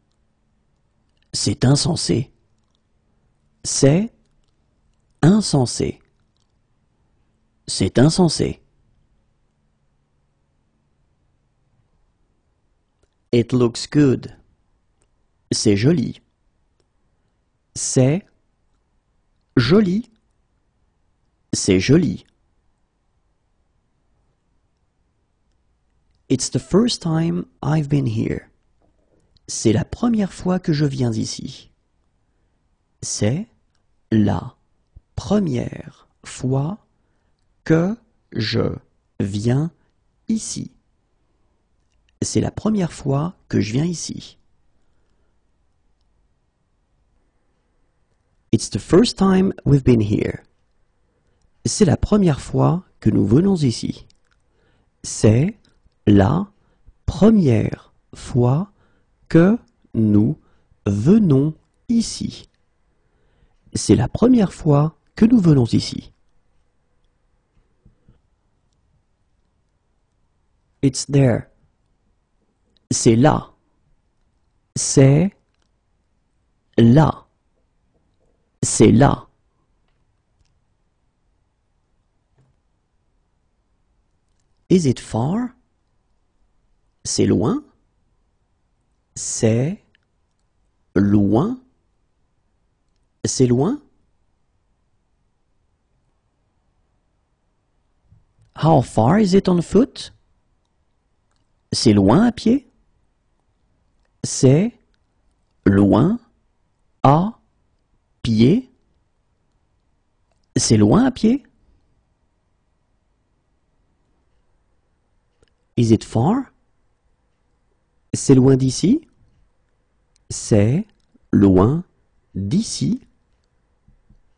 C'est insensé. C'est insensé. C'est insensé. It looks good. C'est joli. C'est joli. C'est joli. It's the first time I've been here. C'est la première fois que je viens ici. C'est la première fois que je viens ici. C'est la première fois que je viens ici. It's the first time we've been here. C'est la première fois que nous venons ici. C'est la première fois que nous venons ici. C'est la première fois que nous venons ici. It's there. C'est là. C'est là. C'est là. Is it far? C'est loin. C'est loin. C'est loin. How far is it on foot? C'est loin à pied. C'est loin à pied. C'est loin à pied. Is it far? C'est loin d'ici. C'est loin d'ici.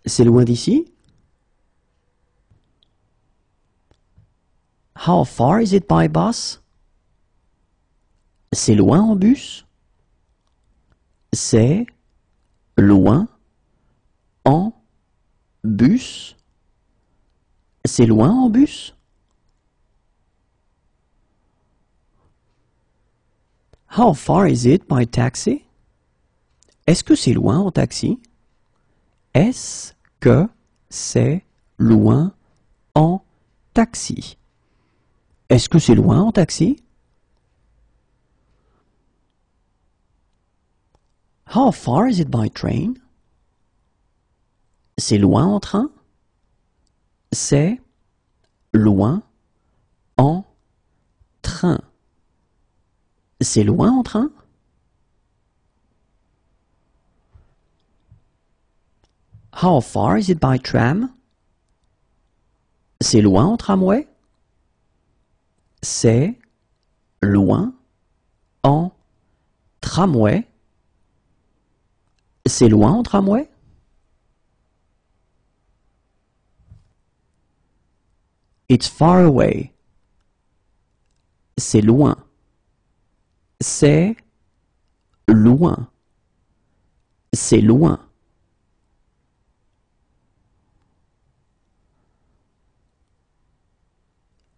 C'est loin d'ici. How far is it by bus? C'est loin en bus. C'est loin en bus. C'est loin en bus. How far is it by taxi? Est-ce que c'est loin en taxi? Est-ce que c'est loin en taxi? Est-ce que c'est loin en taxi? How far is it by train? C'est loin en train? C'est loin en train. C'est loin en train? How far is it by tram? C'est loin en tramway? C'est loin en tramway? C'est loin en tramway? It's far away. C'est loin. C'est loin. C'est loin.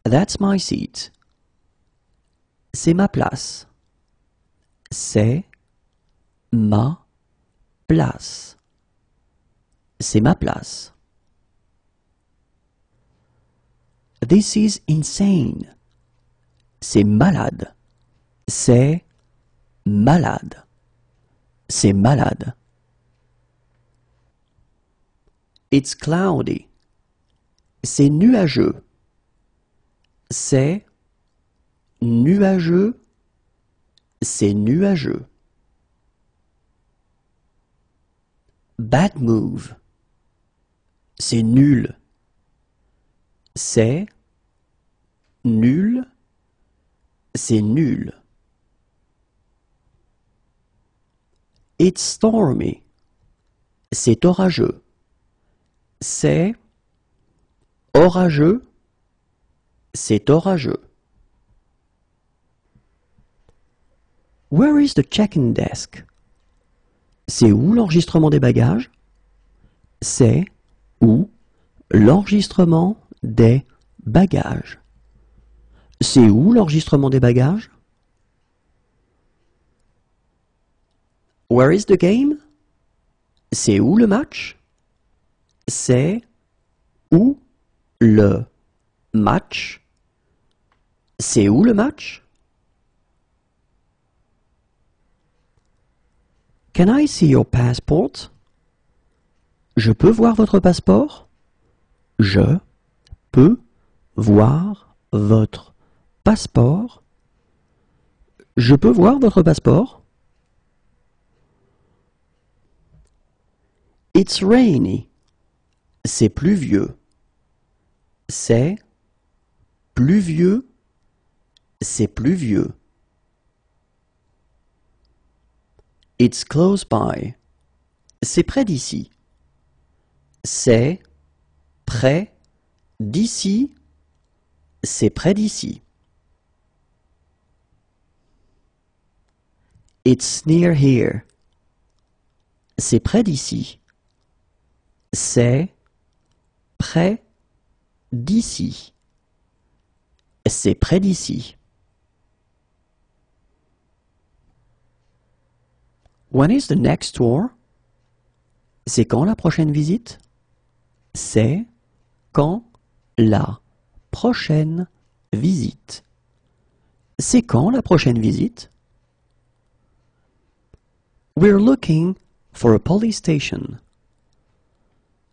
That's my seat. C'est ma place. C'est ma place. C'est ma place. This is insane. C'est malade. C'est malade. C'est malade. It's cloudy. C'est nuageux. C'est nuageux. C'est nuageux. Bad move. C'est nul. C'est nul. C'est nul. It's stormy. C'est orageux. C'est orageux. C'est orageux. Where is the check-in desk? C'est où l'enregistrement des bagages? C'est où l'enregistrement des bagages? C'est où l'enregistrement des bagages? Where is the game? C'est où le match? C'est où le match? C'est où le match? Can I see your passport? Je peux voir votre passeport? Je peux voir votre passeport? Je peux voir votre passeport? It's rainy. C'est pluvieux. C'est pluvieux. C'est pluvieux. It's close by. C'est près d'ici. C'est près d'ici. C'est près d'ici. It's near here. C'est près d'ici. C'est près d'ici. C'est près d'ici. When is the next tour? C'est quand la prochaine visite? C'est quand la prochaine visite? C'est quand la prochaine visite? We're looking for a police station.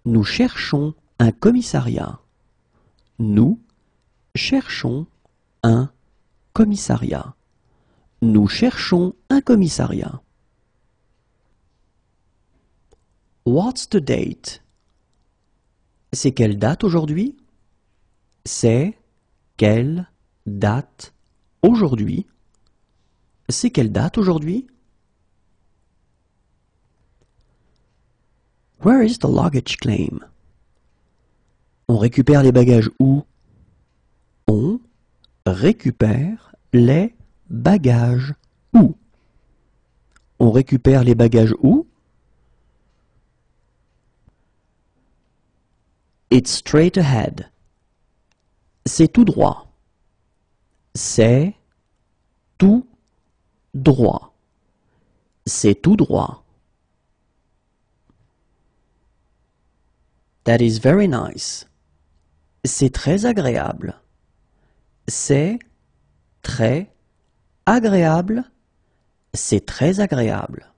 Nous cherchons un commissariat. Nous cherchons un commissariat. Nous cherchons un commissariat. What's the date? C'est quelle date aujourd'hui? C'est quelle date aujourd'hui? C'est quelle date aujourd'hui? Where is the luggage claim? On récupère les bagages où? On récupère les bagages où? On récupère les bagages où? It's straight ahead. C'est tout droit. C'est tout droit. C'est tout droit. That is very nice. C'est très agréable. C'est très agréable. C'est très agréable.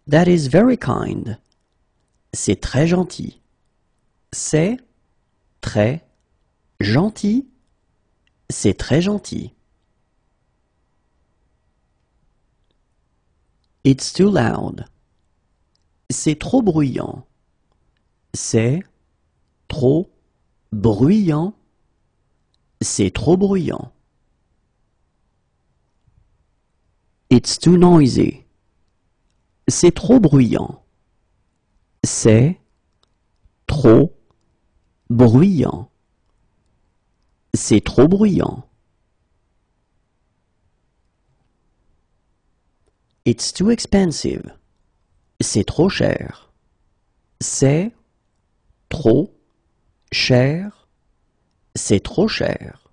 That is very kind. C'est très gentil. C'est très gentil. C'est très gentil. It's too loud. C'est trop bruyant. C'est trop bruyant. C'est trop bruyant. It's too noisy. C'est trop bruyant. C'est trop bruyant. C'est trop bruyant. It's too expensive. C'est trop cher. C'est trop cher. C'est trop cher.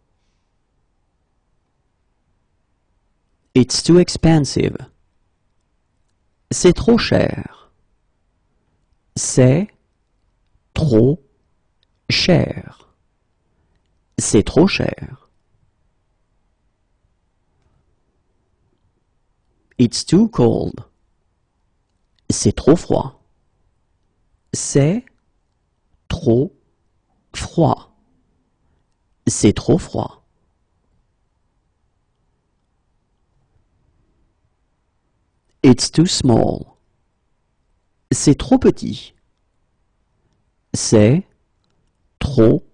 It's too expensive. C'est trop cher. C'est trop cher. C'est trop cher. It's too cold. C'est trop froid. C'est trop froid. C'est trop froid. It's too small. C'est trop petit. C'est trop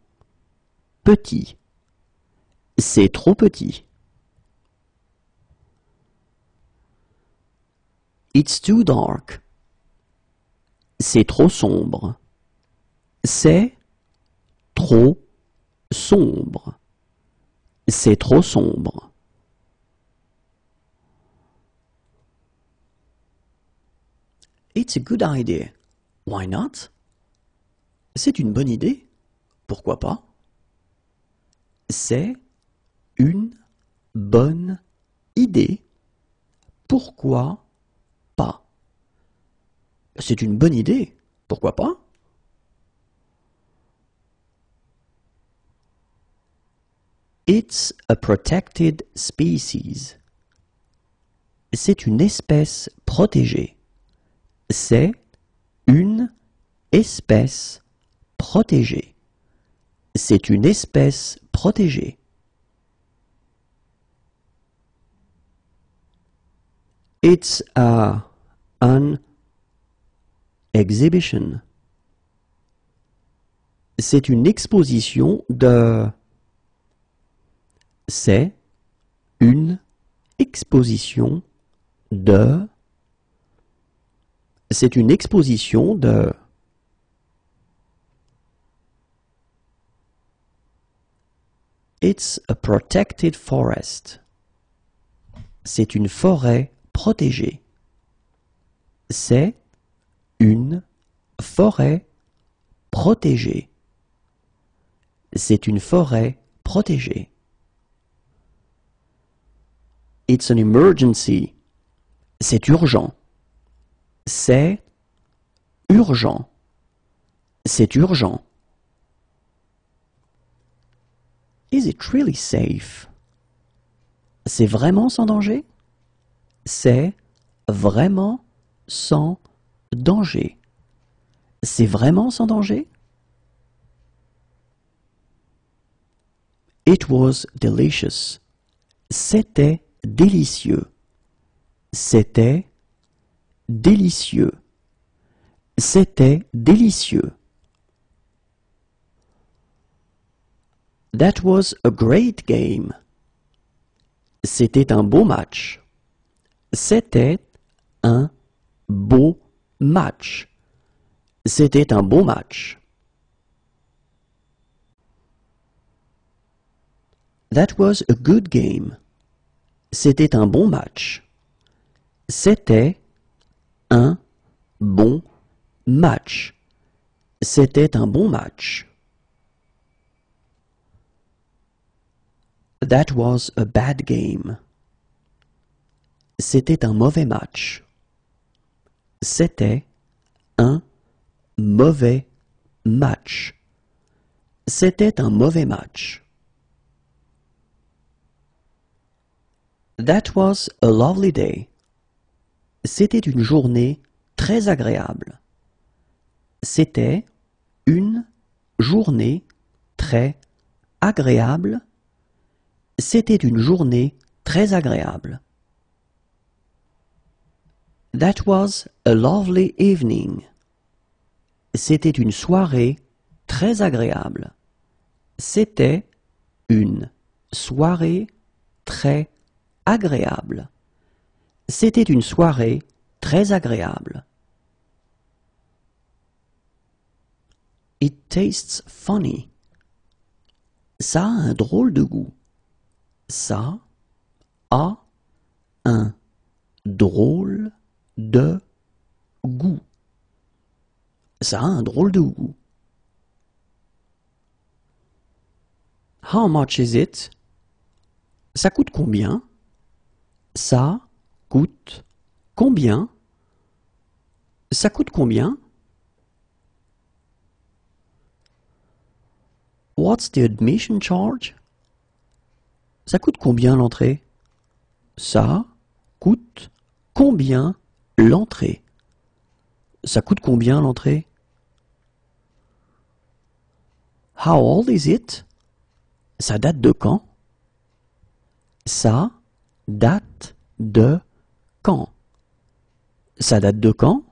petit. C'est trop petit. It's too dark. C'est trop sombre. C'est trop sombre. C'est trop sombre. It's a good idea. Why not? C'est une bonne idée. Pourquoi pas? C'est une bonne idée. Pourquoi pas? C'est une bonne idée. Pourquoi pas? It's a protected species. C'est une espèce protégée. C'est une espèce protégée. C'est une espèce protégée. It's an exhibition. C'est une exposition de... C'est une exposition de... C'est une exposition de... It's a protected forest. C'est une forêt protégée. C'est une forêt protégée. C'est une forêt protégée. It's an emergency. C'est urgent. C'est urgent. C'est urgent. Is it really safe? C'est vraiment sans danger? C'est vraiment sans danger. C'est vraiment sans danger? It was delicious. C'était délicieux. C'était délicieux. C'était délicieux. That was a great game. C'était un beau match. C'était un beau match. C'était un beau match. That was a good game. C'était un bon match. C'était un bon match. C'était un bon match. That was a bad game. C'était un mauvais match. C'était un mauvais match. C'était un mauvais match. That was a lovely day. C'était une journée très agréable. C'était une journée très agréable. C'était une journée très agréable. That was a lovely evening. C'était une soirée très agréable. C'était une soirée très agréable. C'était une soirée très agréable. It tastes funny. Ça a un drôle de goût. Ça a un drôle de goût. Ça a un drôle de goût. How much is it? Ça coûte combien? Ça coûte combien? Ça coûte combien? What's the admission charge? Ça coûte combien l'entrée? Ça coûte combien l'entrée? Ça coûte combien l'entrée? How old is it? Ça date de quand? Ça date de quand? Ça date de quand?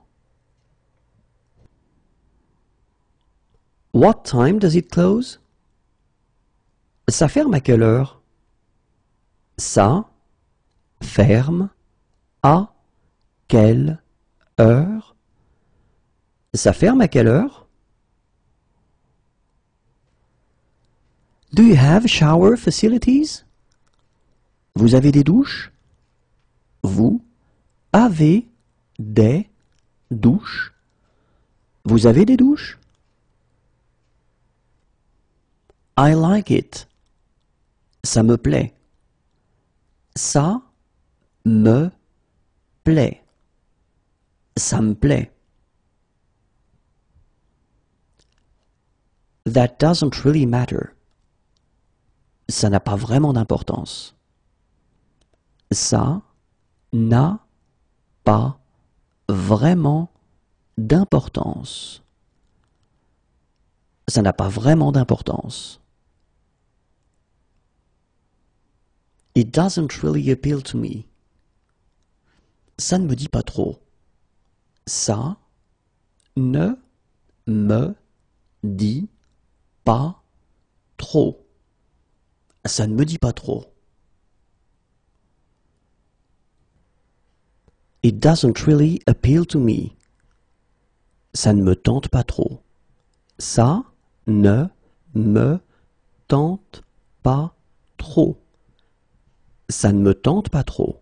What time does it close? Ça ferme à quelle heure? Ça ferme à quelle heure? Ça ferme à quelle heure? Do you have shower facilities? Vous avez des douches? Vous avez des douches? Vous avez des douches? I like it. Ça me plaît. Ça me plaît. Ça me plaît. That doesn't really matter. Ça n'a pas vraiment d'importance. Ça n'a pas vraiment d'importance. Ça n'a pas vraiment d'importance. It doesn't really appeal to me. Ça ne me dit pas trop. Ça ne me dit pas trop. Ça ne me dit pas trop. It doesn't really appeal to me. Ça ne me tente pas trop. Ça ne me tente pas trop. Ça ne me tente pas trop.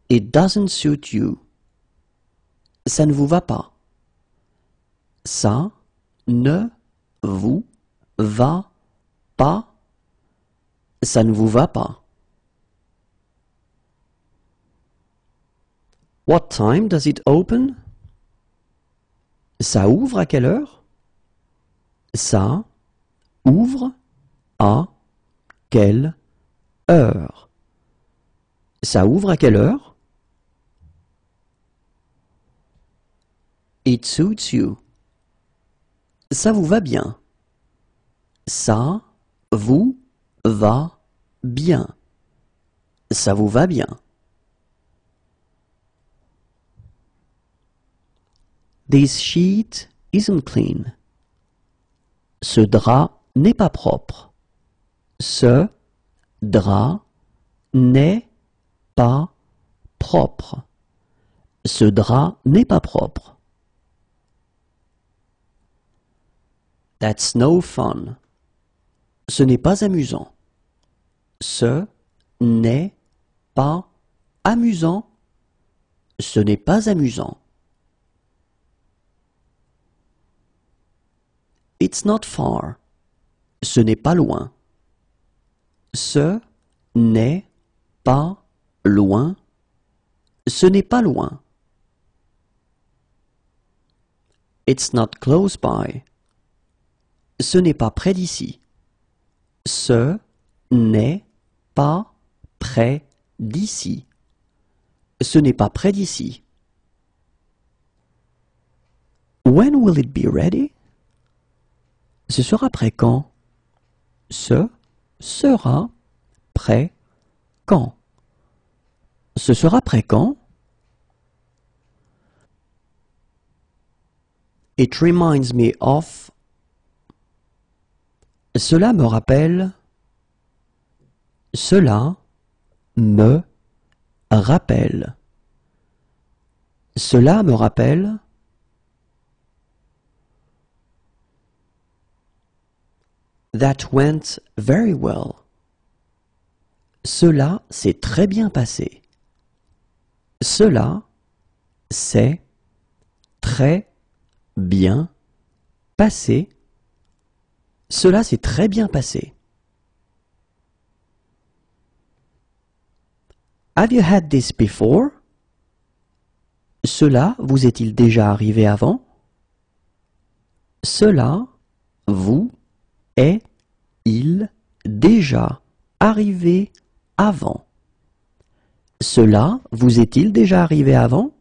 It doesn't suit you. Ça ne vous va pas. Ça ne vous va pas. Ça ne vous va pas. What time does it open? Ça ouvre à quelle heure? Ça ouvre à quelle heure? Ça ouvre à quelle heure? It suits you. Ça vous va bien. Ça vous va bien. Ça vous va bien. This sheet isn't clean. Ce drap n'est pas propre. Ce drap n'est pas propre. Ce drap n'est pas propre. That's no fun. Ce n'est pas amusant. Ce n'est pas amusant. Ce n'est pas amusant. It's not far. Ce n'est pas loin. Ce n'est pas loin. Ce n'est pas loin. It's not close by. Ce n'est pas près d'ici. Ce n'est pas près d'ici. Ce n'est pas près d'ici. When will it be ready? Ce sera prêt quand? Ce sera prêt quand? Ce sera prêt quand? It reminds me of. Cela me rappelle. Cela me rappelle. Cela me rappelle. That went very well. Cela s'est très bien passé. Cela s'est très bien passé. Cela s'est très bien passé. Have you had this before? Cela vous est-il déjà arrivé avant? Cela vous est-il déjà arrivé avant? Cela vous est-il déjà arrivé avant?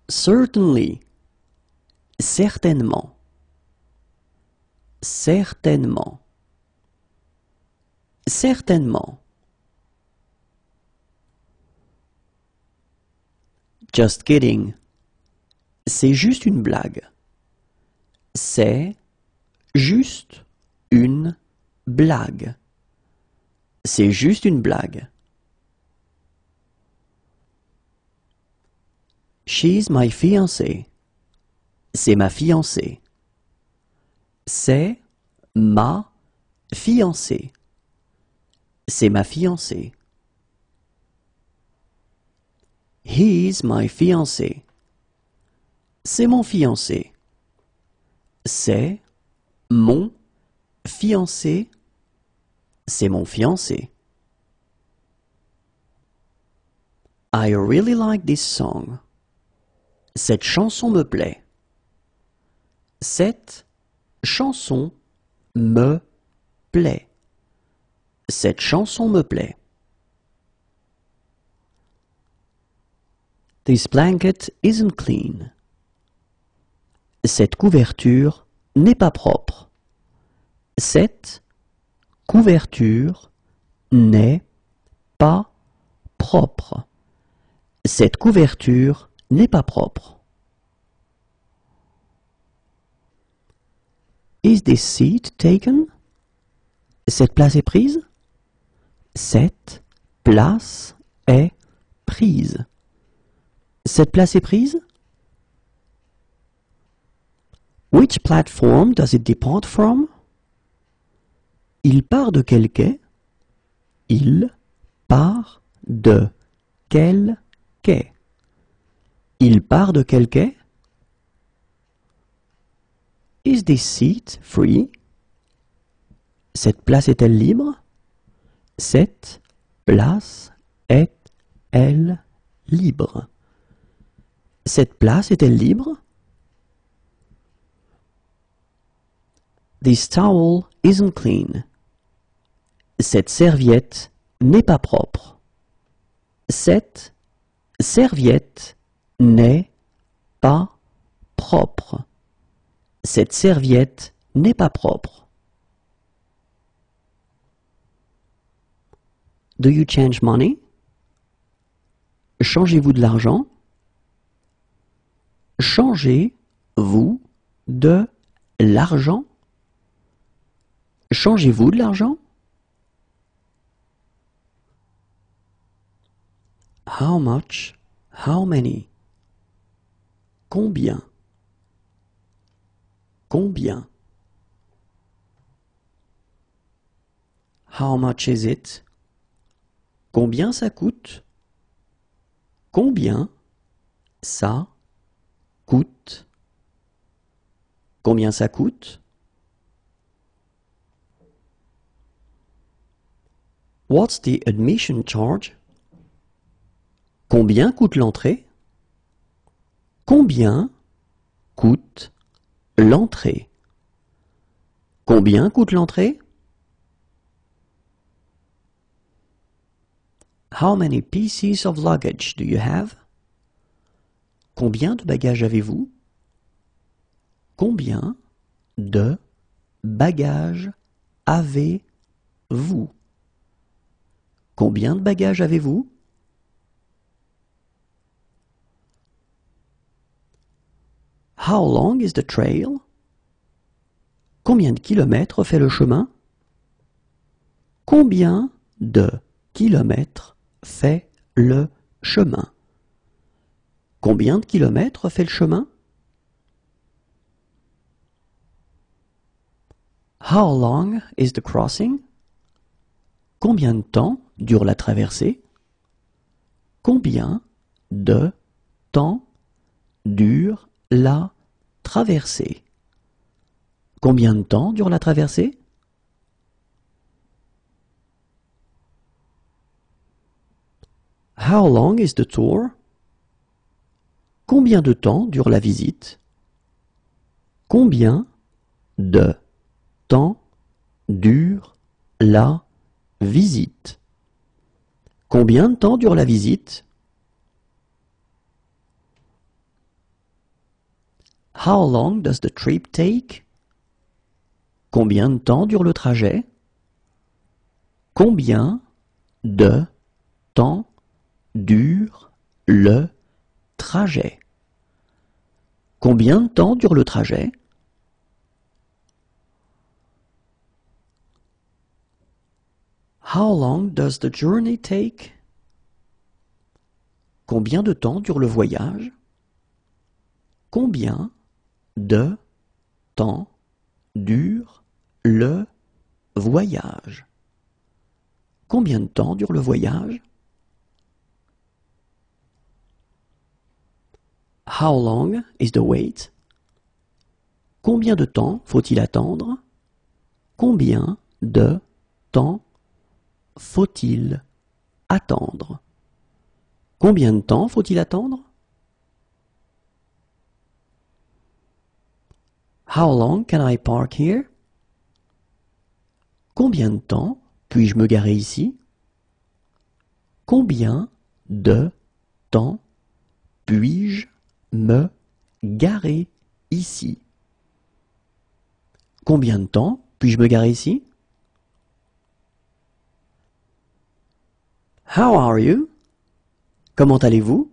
Certainly. Certainement. Certainement. Certainement. Just kidding. C'est juste une blague. C'est juste une blague. C'est juste une blague. She's my fiancée. C'est ma fiancée. C'est ma fiancée. C'est ma fiancée. He's my fiancé. C'est mon fiancé. C'est mon fiancé. c'est mon fiancé. I really like this song. Cette chanson me plaît. Cette chanson me plaît. Cette chanson me plaît. This blanket isn't clean. Cette couverture n'est pas propre. Cette couverture n'est pas propre. Cette couverture n'est pas propre. Is this seat taken? Cette place est prise? Cette place est prise. Cette place est prise? Which platform does it depart from? Il part de quel quai? Il part de quel quai? Il part de quel quai? Is this seat free? Cette place est-elle libre? Cette place est-elle libre? Cette place est-elle libre? This towel isn't clean. Cette serviette n'est pas propre. Cette serviette n'est pas propre. Cette serviette n'est pas propre. Do you change money? Changez-vous de l'argent? Changez-vous de l'argent? Changez-vous de l'argent? How much? How many? Combien? Combien? How much is it? Combien ça coûte? Combien ça coûte? Combien ça coûte? What's the admission charge? Combien coûte l'entrée? Combien coûte l'entrée? Combien coûte l'entrée? How many pieces of luggage do you have? Combien de bagages avez-vous? Combien de bagages avez-vous? Combien de bagages avez-vous? How long is the trail? Combien de kilomètres fait le chemin? Combien de kilomètres fait le chemin? Combien de kilomètres fait le chemin? How long is the crossing? Combien de temps dure la traversée? Combien de temps dure la traversée? Combien de temps dure la traversée? How long is the tour? Combien de temps dure la visite? Combien de temps dure la visite? Combien de temps dure la visite? How long does the trip take? Combien de temps dure le trajet? Combien de temps dure le trajet? Combien de temps dure le trajet? How long does the journey take? Combien de temps dure le voyage? Combien de temps dure le voyage? Combien de temps dure le voyage? How long is the wait? Combien de temps faut-il attendre? Combien de temps faut-il attendre? Combien de temps faut-il attendre? How long can I park here? Combien de temps puis-je me garer ici? Combien de temps puis-je me garer ici? Combien de temps puis-je me garer ici? How are you? Comment allez-vous?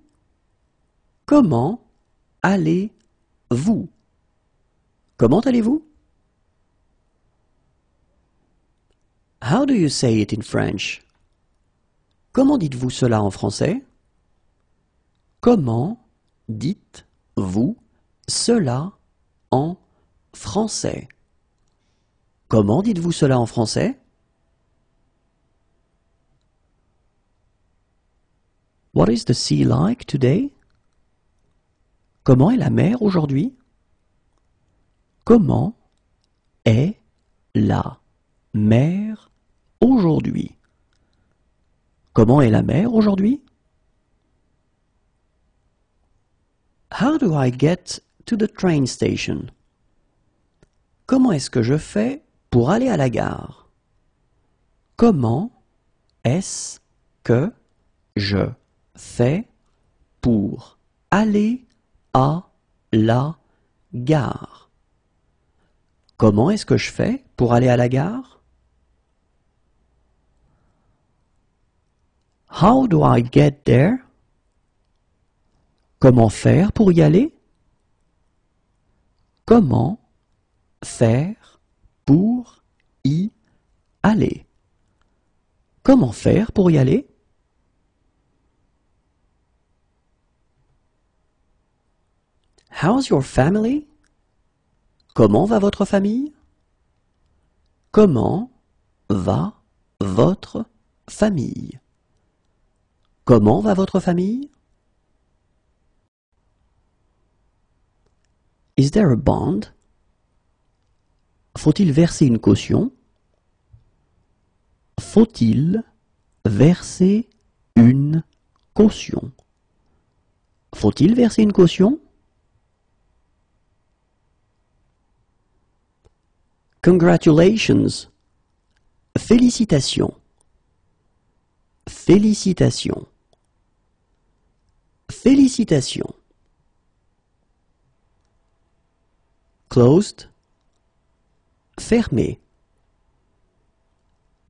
Comment allez-vous? Comment allez-vous? How do you say it in French? Comment dites-vous cela en français? Comment dites-vous cela en français? Comment dites-vous cela en français? What is the sea like today? Comment est la mer aujourd'hui? Comment est la mer aujourd'hui? Comment est la mer aujourd'hui? How do I get to the train station? Comment est-ce que je fais pour aller à la gare? Comment est-ce que je fais pour aller à la gare? Comment est-ce que je fais pour aller à la gare? How do I get there? Comment faire pour y aller? Comment faire pour y aller? Comment faire pour y aller? How's your family? Comment va votre famille? Comment va votre famille? Comment va votre famille? Is there a bond? Faut-il verser une caution? Faut-il verser une caution? Faut-il verser une caution? Congratulations. Félicitations. Félicitations. Félicitations. Closed. Fermé.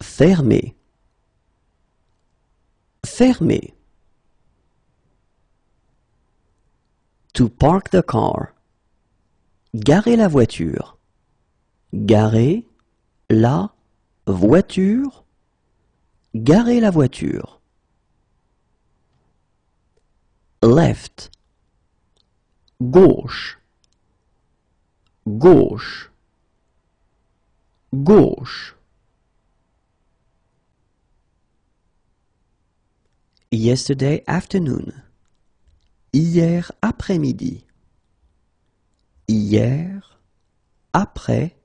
Fermé. Fermé. To park the car. Garer la voiture. Garer la voiture. Garer la voiture. Left. Gauche. Gauche. Gauche. Yesterday afternoon. Hier après-midi. Hier après-midi.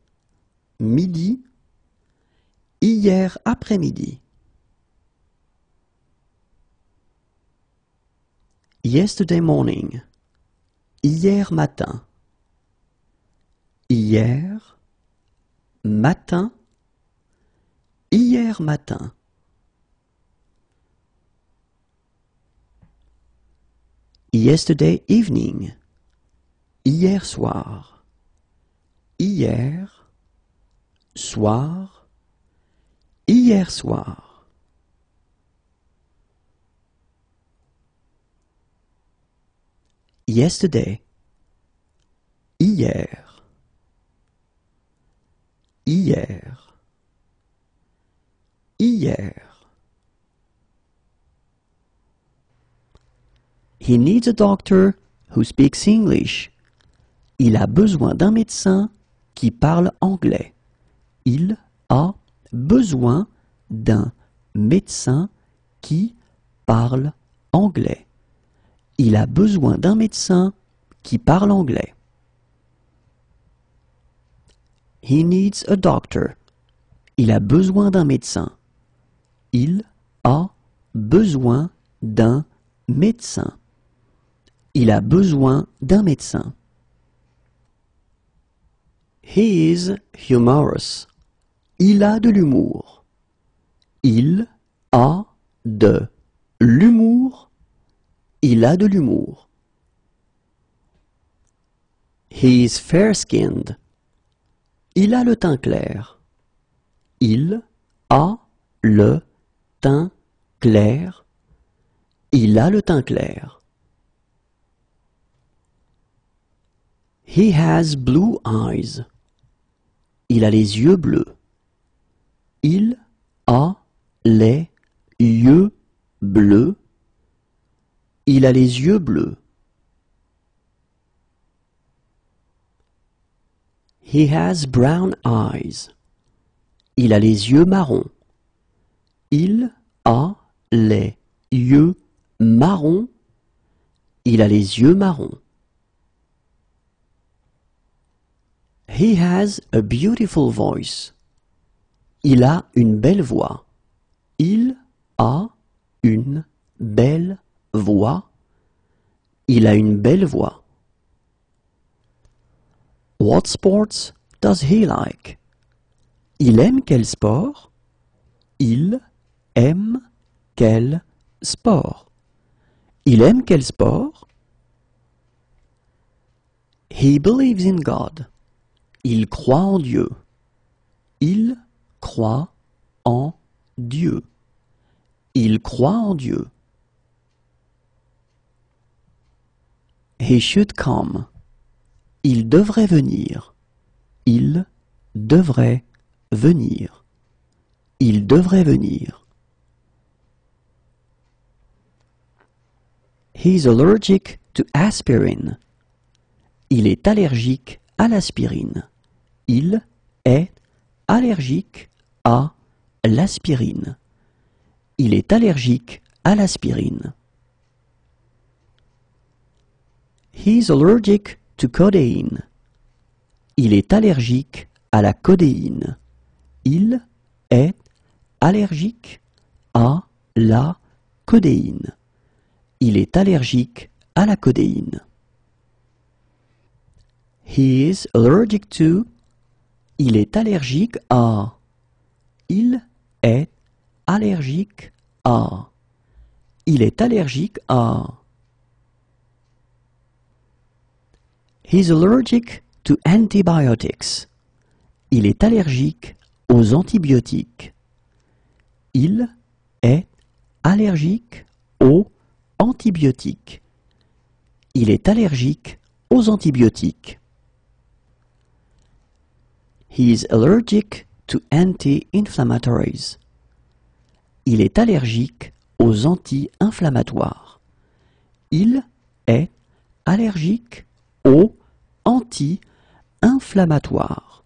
Hier après-midi. Yesterday morning. Hier matin. Hier matin. Hier matin. Yesterday evening. Hier soir. Hier soir. Hier soir. Yesterday. Hier. Hier. Hier. He needs a doctor who speaks English. Il a besoin d'un médecin qui parle anglais. Il a besoin d'un médecin qui parle anglais. Il a besoin d'un médecin qui parle anglais. He needs a doctor. Il a besoin d'un médecin. Il a besoin d'un médecin. Il a besoin d'un médecin. He is humorous. Il a de l'humour. Il a de l'humour. Il a de l'humour. He is fair-skinned. Il a le teint clair. Il a le teint clair. Il a le teint clair. He has blue eyes. Il a les yeux bleus. Il a les yeux bleus. Il a les yeux bleus. He has brown eyes. Il a les yeux marrons. Il a les yeux marrons. Il a les yeux marrons. He has a beautiful voice. Il a une belle voix. Il a une belle voix. Il a une belle voix. What sports does he like? Il aime quel sport? Il aime quel sport? Il aime quel sport? He believes in God. Il croit en Dieu. Il croit en Dieu. Il croit en Dieu. He should come. Il devrait venir. Il devrait venir. Il devrait venir. He's allergic to aspirin. Il est allergique à l'aspirine. Il est allergique à l'aspirine. Il est allergique à l'aspirine. He's allergic to codeine. Il est allergique à la codéine. Il est allergique à la codéine. Il est allergique à la codéine. He is allergic to. Il est allergique à. Il est allergique à. Il est allergique à. He's allergic to antibiotics. Il est allergique aux antibiotiques. Il est allergique aux antibiotiques. Il est allergique aux antibiotiques. He is allergic to anti-inflammatories. Il est allergique aux anti-inflammatoires. Il est allergique aux anti-inflammatoires.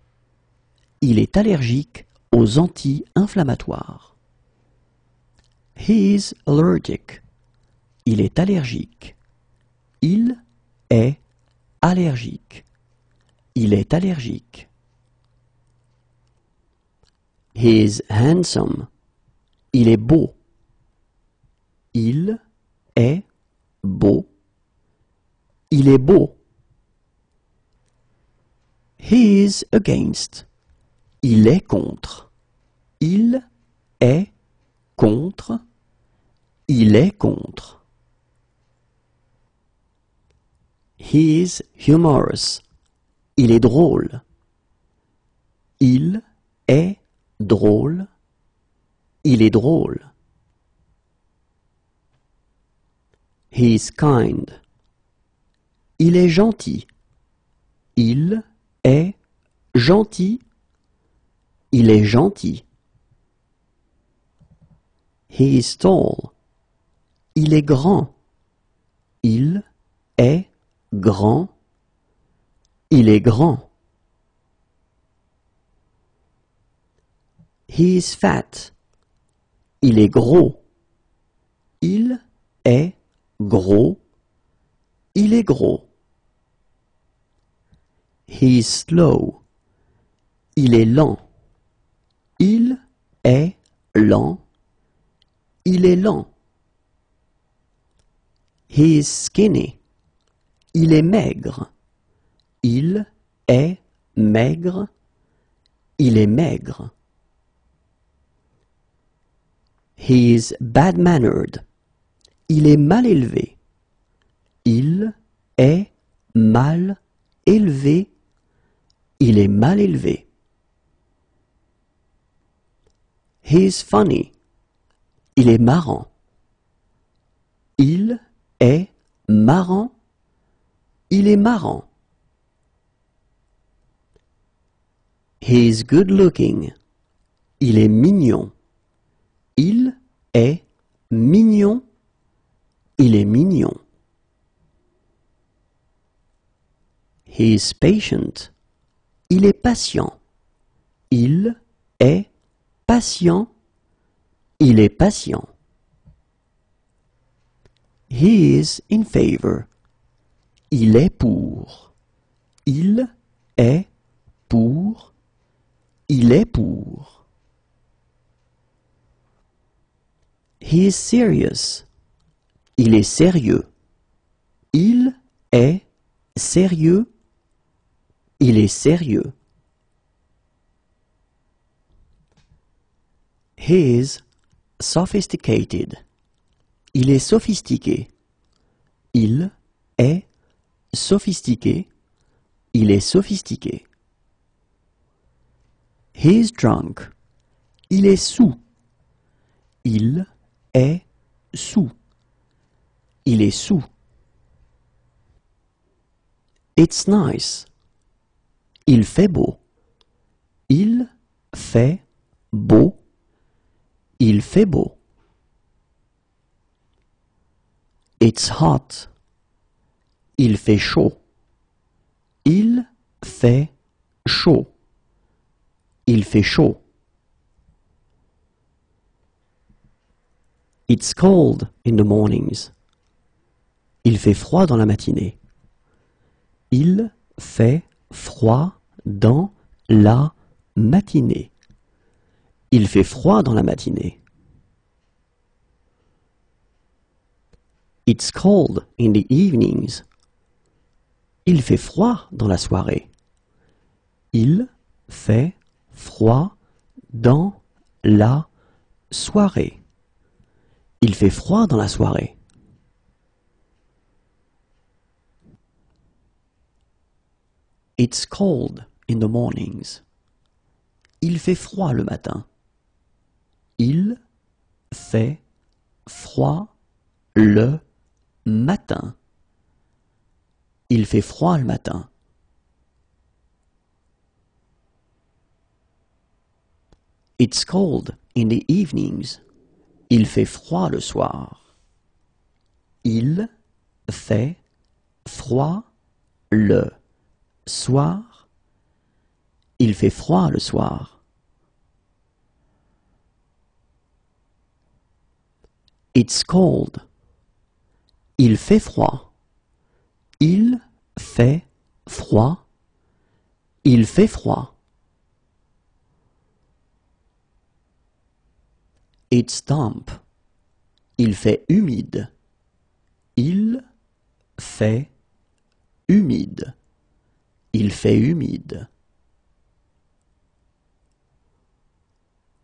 Il est allergique aux anti-inflammatoires. He is allergic. Il est allergique. Il est allergique. Il est allergique. He is handsome. Il est beau. Il est beau. Il est beau. He is against. Il est contre. Il est contre. Il est contre. He is humorous. Il est drôle. Il est drôle. Il est drôle. He is kind. Il est gentil. Il est gentil. Il est gentil. He is tall. Il est grand. Il est grand. Il est grand. He is fat. Il est gros. Il est gros. Il est gros. He is slow. Il est lent. Il est lent. Il est lent. He is skinny. Il est maigre. Il est maigre. Il est maigre. He is bad-mannered. Il est mal élevé. Il est mal élevé. Il est mal élevé. He is funny. Il est marrant. Il est marrant. Il est marrant. He is good looking. Il est mignon. Il est mignon. Il est mignon. He is patient. Il est patient. Il est patient. Il est patient. He is in favor. Il est pour. Il est pour. Il est pour. He is serious. Il est sérieux. Il est sérieux. Il est sérieux. He is sophisticated. Il est sophistiqué. Il est sophistiqué. Il est sophistiqué. He is drunk. Il est saoul. Il est saoul. Il est saoul. It's nice. Il fait beau. Il fait beau. Il fait beau. It's hot. Il fait chaud. Il fait chaud. Il fait chaud. It's cold in the mornings. Il fait froid dans la matinée. Il fait froid dans la matinée. Il fait froid dans la matinée. It's cold in the evenings. Il fait froid dans la soirée. Il fait froid dans la soirée. Il fait froid dans la soirée. It's cold in the mornings. Il fait froid le matin. Il fait froid le matin. Il fait froid le matin. It's cold in the evenings. Il fait froid le soir. Il fait froid le soir. Il fait froid le soir. It's cold. Il fait froid. Il fait froid. Il fait froid. It's damp. Il fait humide. Il fait humide. Il fait humide.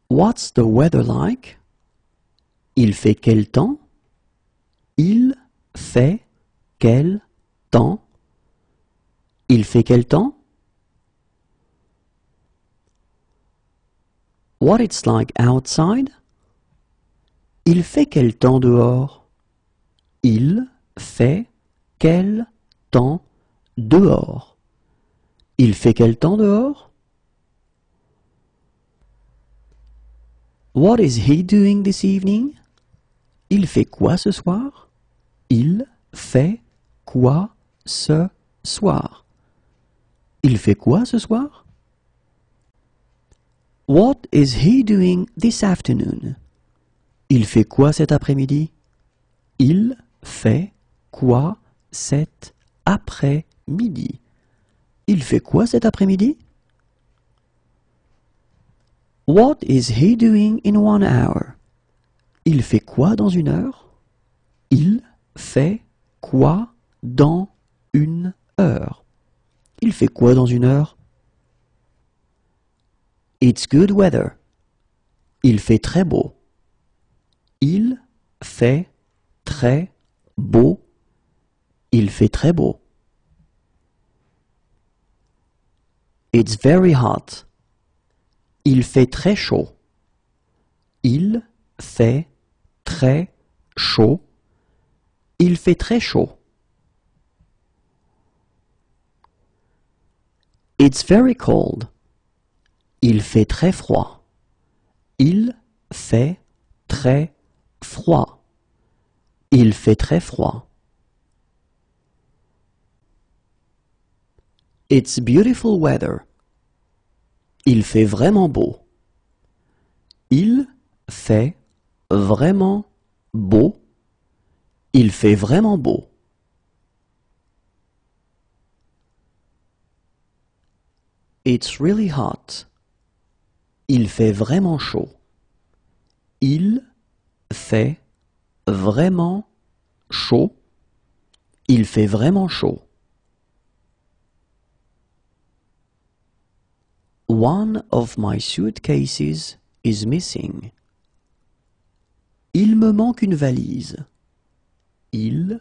What's the weather like? Il fait quel temps? Il fait quel temps? Il fait quel temps? What it's like outside? Il fait quel temps dehors? Il fait quel temps dehors? Il fait quel temps dehors? What is he doing this evening? Il fait quoi ce soir? Il fait quoi ce soir? Il fait quoi ce soir? What is he doing this afternoon? Il fait quoi cet après-midi? Il fait quoi cet après-midi? Il fait quoi cet après-midi? What is he doing in 1 hour? Il fait quoi dans une heure? Il fait quoi dans une heure? Il fait quoi dans une heure? It's good weather. Il fait très beau. Il fait très beau. Il fait très beau. It's very hot. Il fait très chaud. Il fait très chaud. Il fait très chaud. It's very cold. Il fait très froid. Il fait très froid. Il fait très froid. It's beautiful weather. Il fait vraiment beau. Il fait vraiment beau. Il fait vraiment beau. It's really hot. Il fait vraiment chaud. Il fait vraiment chaud. Il fait vraiment chaud. One of my suitcases is missing. Il me manque une valise. Il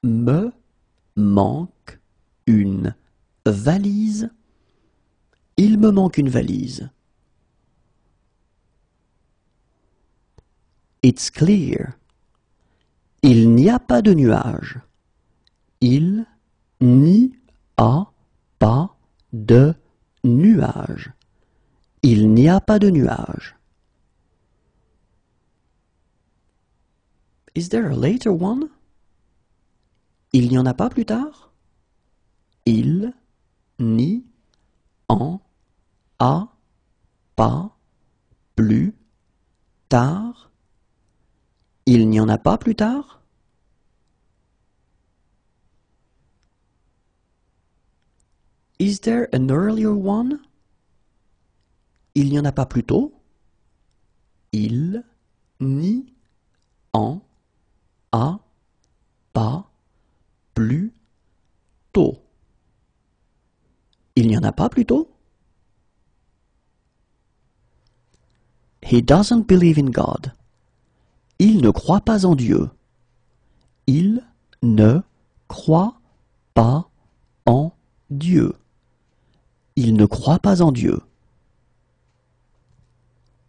me manque une valise. Il me manque une valise. It's clear. Il n'y a pas de nuages. Il n'y a pas de nuages. Il n'y a pas de nuages. Is there a later one? Il n'y en a pas plus tard? Il n'y en a pas plus tard? Il n'y en a pas plus tard? Is there an earlier one? Il n'y en a pas plus tôt? Il n'y en a pas plus tôt. Il n'y en a pas plus tôt? He doesn't believe in God. Il ne croit pas en Dieu. Il ne croit pas en Dieu. Il ne croit pas en Dieu.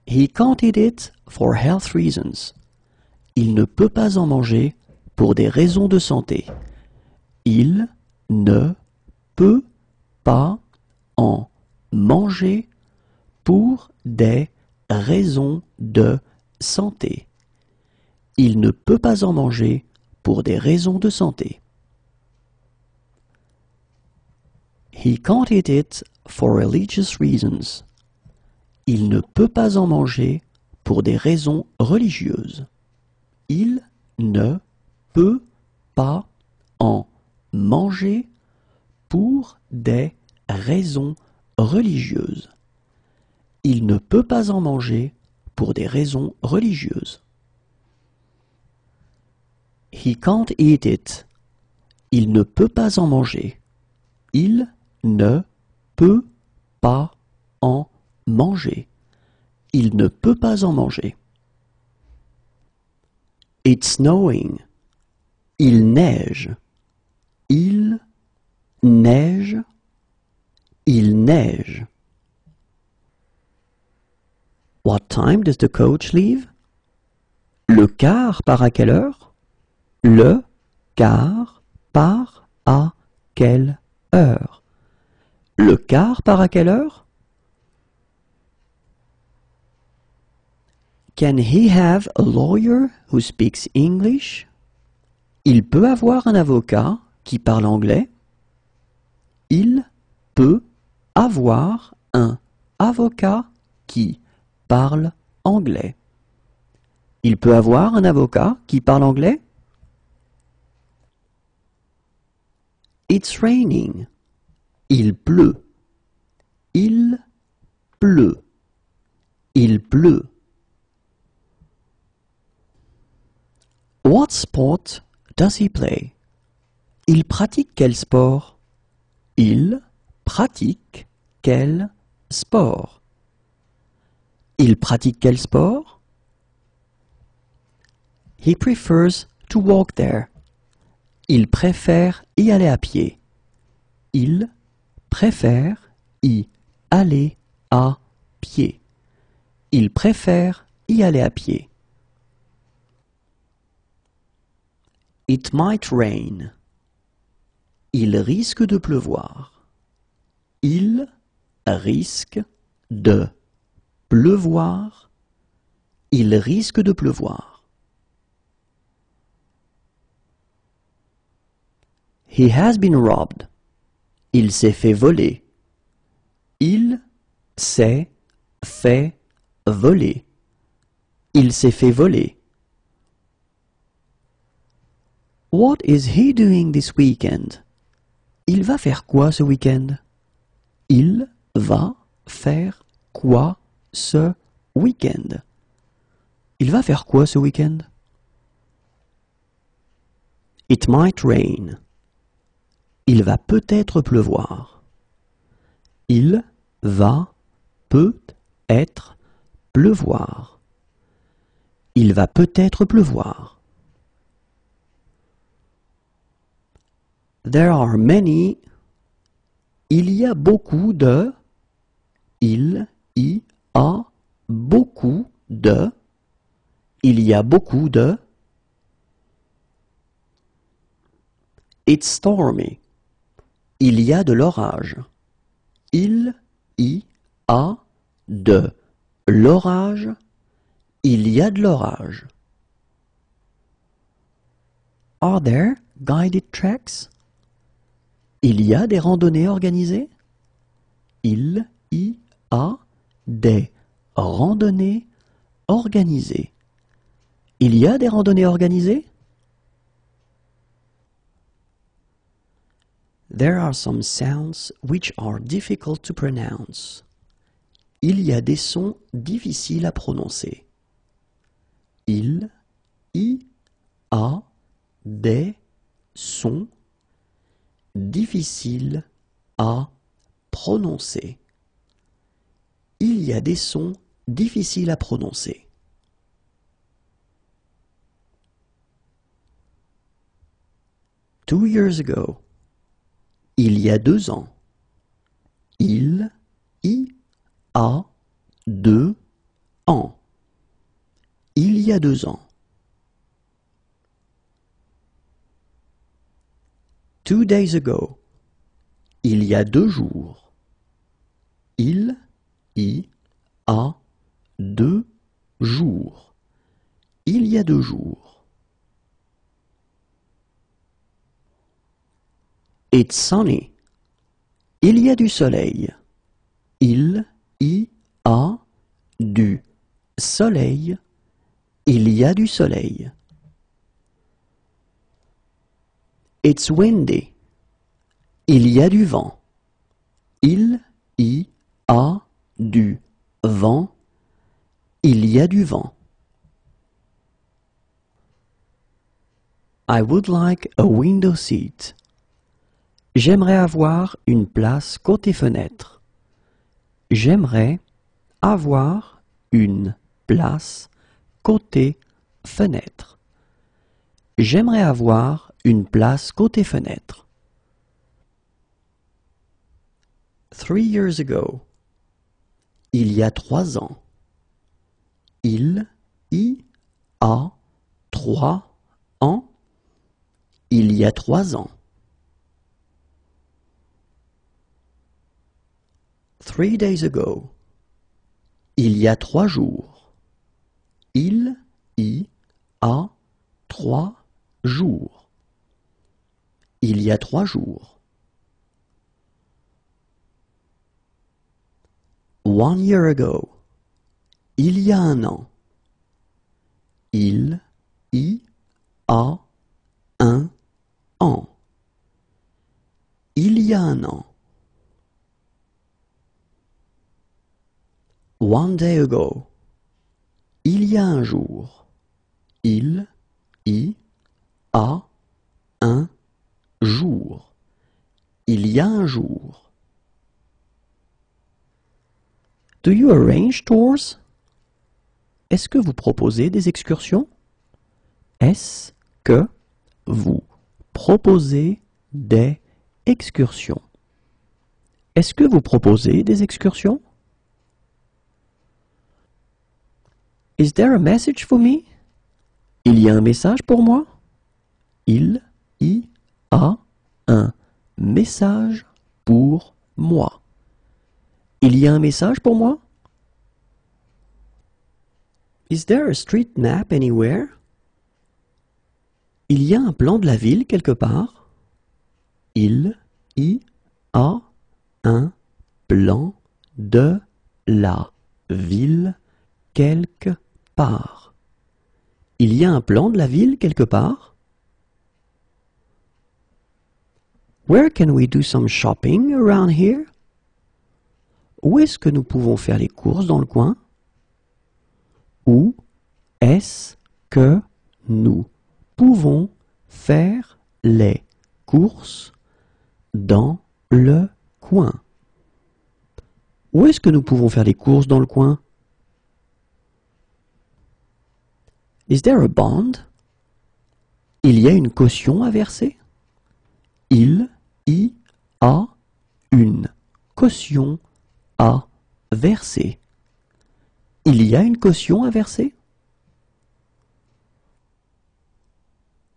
He can't eat it for health reasons. Il ne peut pas en manger pour des raisons de santé. Il ne peut pas en manger pour des raisons de santé. Il ne peut pas en manger pour des raisons de santé. He can't eat it for religious reasons. Il ne peut pas en manger pour des raisons religieuses. Il ne peut pas en manger pour des raisons religieuses. Il ne peut pas en manger pour des raisons religieuses. He can't eat it. Il ne peut pas en manger. Il ne peut pas en manger. Il ne peut pas en manger. It's snowing. Il neige. Il neige. Il neige. What time does the coach leave? Le car part à quelle heure? Le car part à quelle heure? Le car part à quelle heure? Can he have a lawyer who speaks English? Il peut avoir un avocat qui parle anglais. Il peut avoir un avocat qui parle anglais. Il peut avoir un avocat qui parle anglais? It's raining. Il pleut. Il pleut. Il pleut. What sport does he play? Il pratique quel sport? Il pratique quel sport? Il pratique quel sport? He prefers to walk there. Il préfère y aller à pied. Il préfère y aller à pied. Il préfère y aller à pied. It might rain. Il risque de pleuvoir. Il risque de pleuvoir. Il risque de pleuvoir. He has been robbed. Il s'est fait voler. Il s'est fait voler. Il s'est fait voler. What is he doing this weekend? Il va faire quoi ce week-end? Il va faire quoi ce week-end? Il va faire quoi ce week-end? It might rain. Il va peut-être pleuvoir. Il va peut-être pleuvoir. Il va peut-être pleuvoir. There are many. Il y a beaucoup de. Il y a beaucoup de. Il y a beaucoup de. It's stormy. Il y a de l'orage. Il y a de l'orage. Il y a de l'orage. Are there guided treks? Il y a des randonnées organisées? Il y a des randonnées organisées. Il y a des randonnées organisées? There are some sounds which are difficult to pronounce. Il y a des sons difficiles à prononcer. Il y a des sons difficiles à prononcer. Il y a des sons difficiles à prononcer. Two years ago. Il y a 2 ans. Il y a 2 ans. Il y a 2 ans. 2 days ago. Il y a 2 jours. Il y a 2 jours. Il y a 2 jours. It's sunny. Il y a du soleil. Il y a du soleil. Il y a du soleil. It's windy. Il y a du vent. Il y a du vent. Il y a du vent. I would like a window seat. J'aimerais avoir une place côté fenêtre. J'aimerais avoir une place côté fenêtre. J'aimerais avoir une place côté fenêtre. 3 years ago. Il y a 3 ans. Il y a 3 ans. Il y a 3 ans. 3 days ago. Il y a 3 jours. Il y a 3 jours. Il y a 3 jours. 1 year ago. Il y a 1 an. Il y a 1 an. Il y a 1 an. 1 day ago. Il y a 1 jour. Il y a un jour. Il y a un jour. Do you arrange tours? Est-ce que vous proposez des excursions? Est-ce que vous proposez des excursions? Est-ce que vous proposez des excursions? Is there a message for me? Il y a un message pour moi? Il y a un message pour moi. Il y a un message pour moi? Is there a street map anywhere? Il y a un plan de la ville quelque part? Il y a un plan de la ville quelque part. Il y a un plan de la ville quelque part? Where can we do some shopping around here? Où est-ce que nous pouvons faire les courses dans le coin? Où est-ce que nous pouvons faire les courses dans le coin? Où est-ce que nous pouvons faire les courses dans le coin? Is there a bond? Il y a une caution à verser? Il y a une caution à verser. Il y a une caution à verser?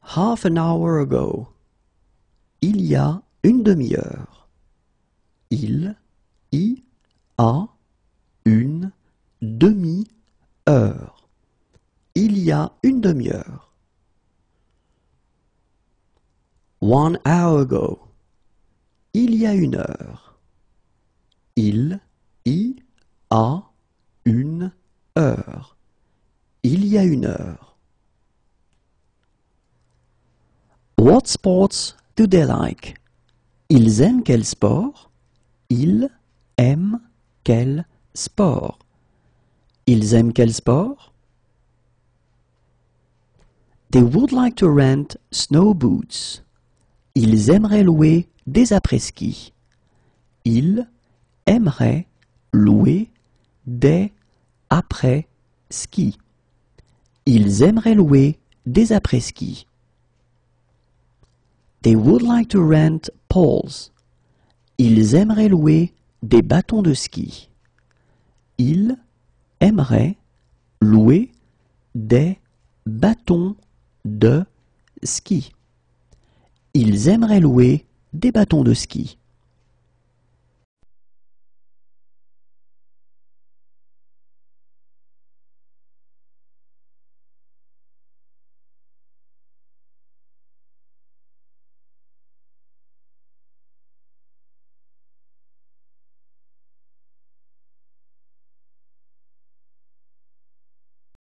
Half an hour ago. Il y a une demi-heure. Il y a une demi-heure. Il y a une demi-heure. 1 hour ago. Il y a une heure. Il y a une heure. Il y a une heure. What sports do they like? Ils aiment quel sport? Ils aiment quel sport? Ils aiment quel sport? They would like to rent snow boots. Ils aimeraient louer des après-ski. Ils aimeraient louer des après-ski. Ils aimeraient louer des après-ski. They would like to rent poles. Ils aimeraient louer des bâtons de ski. Ils aimeraient louer des bâtons de ski. Ils aimeraient louer des bâtons de ski.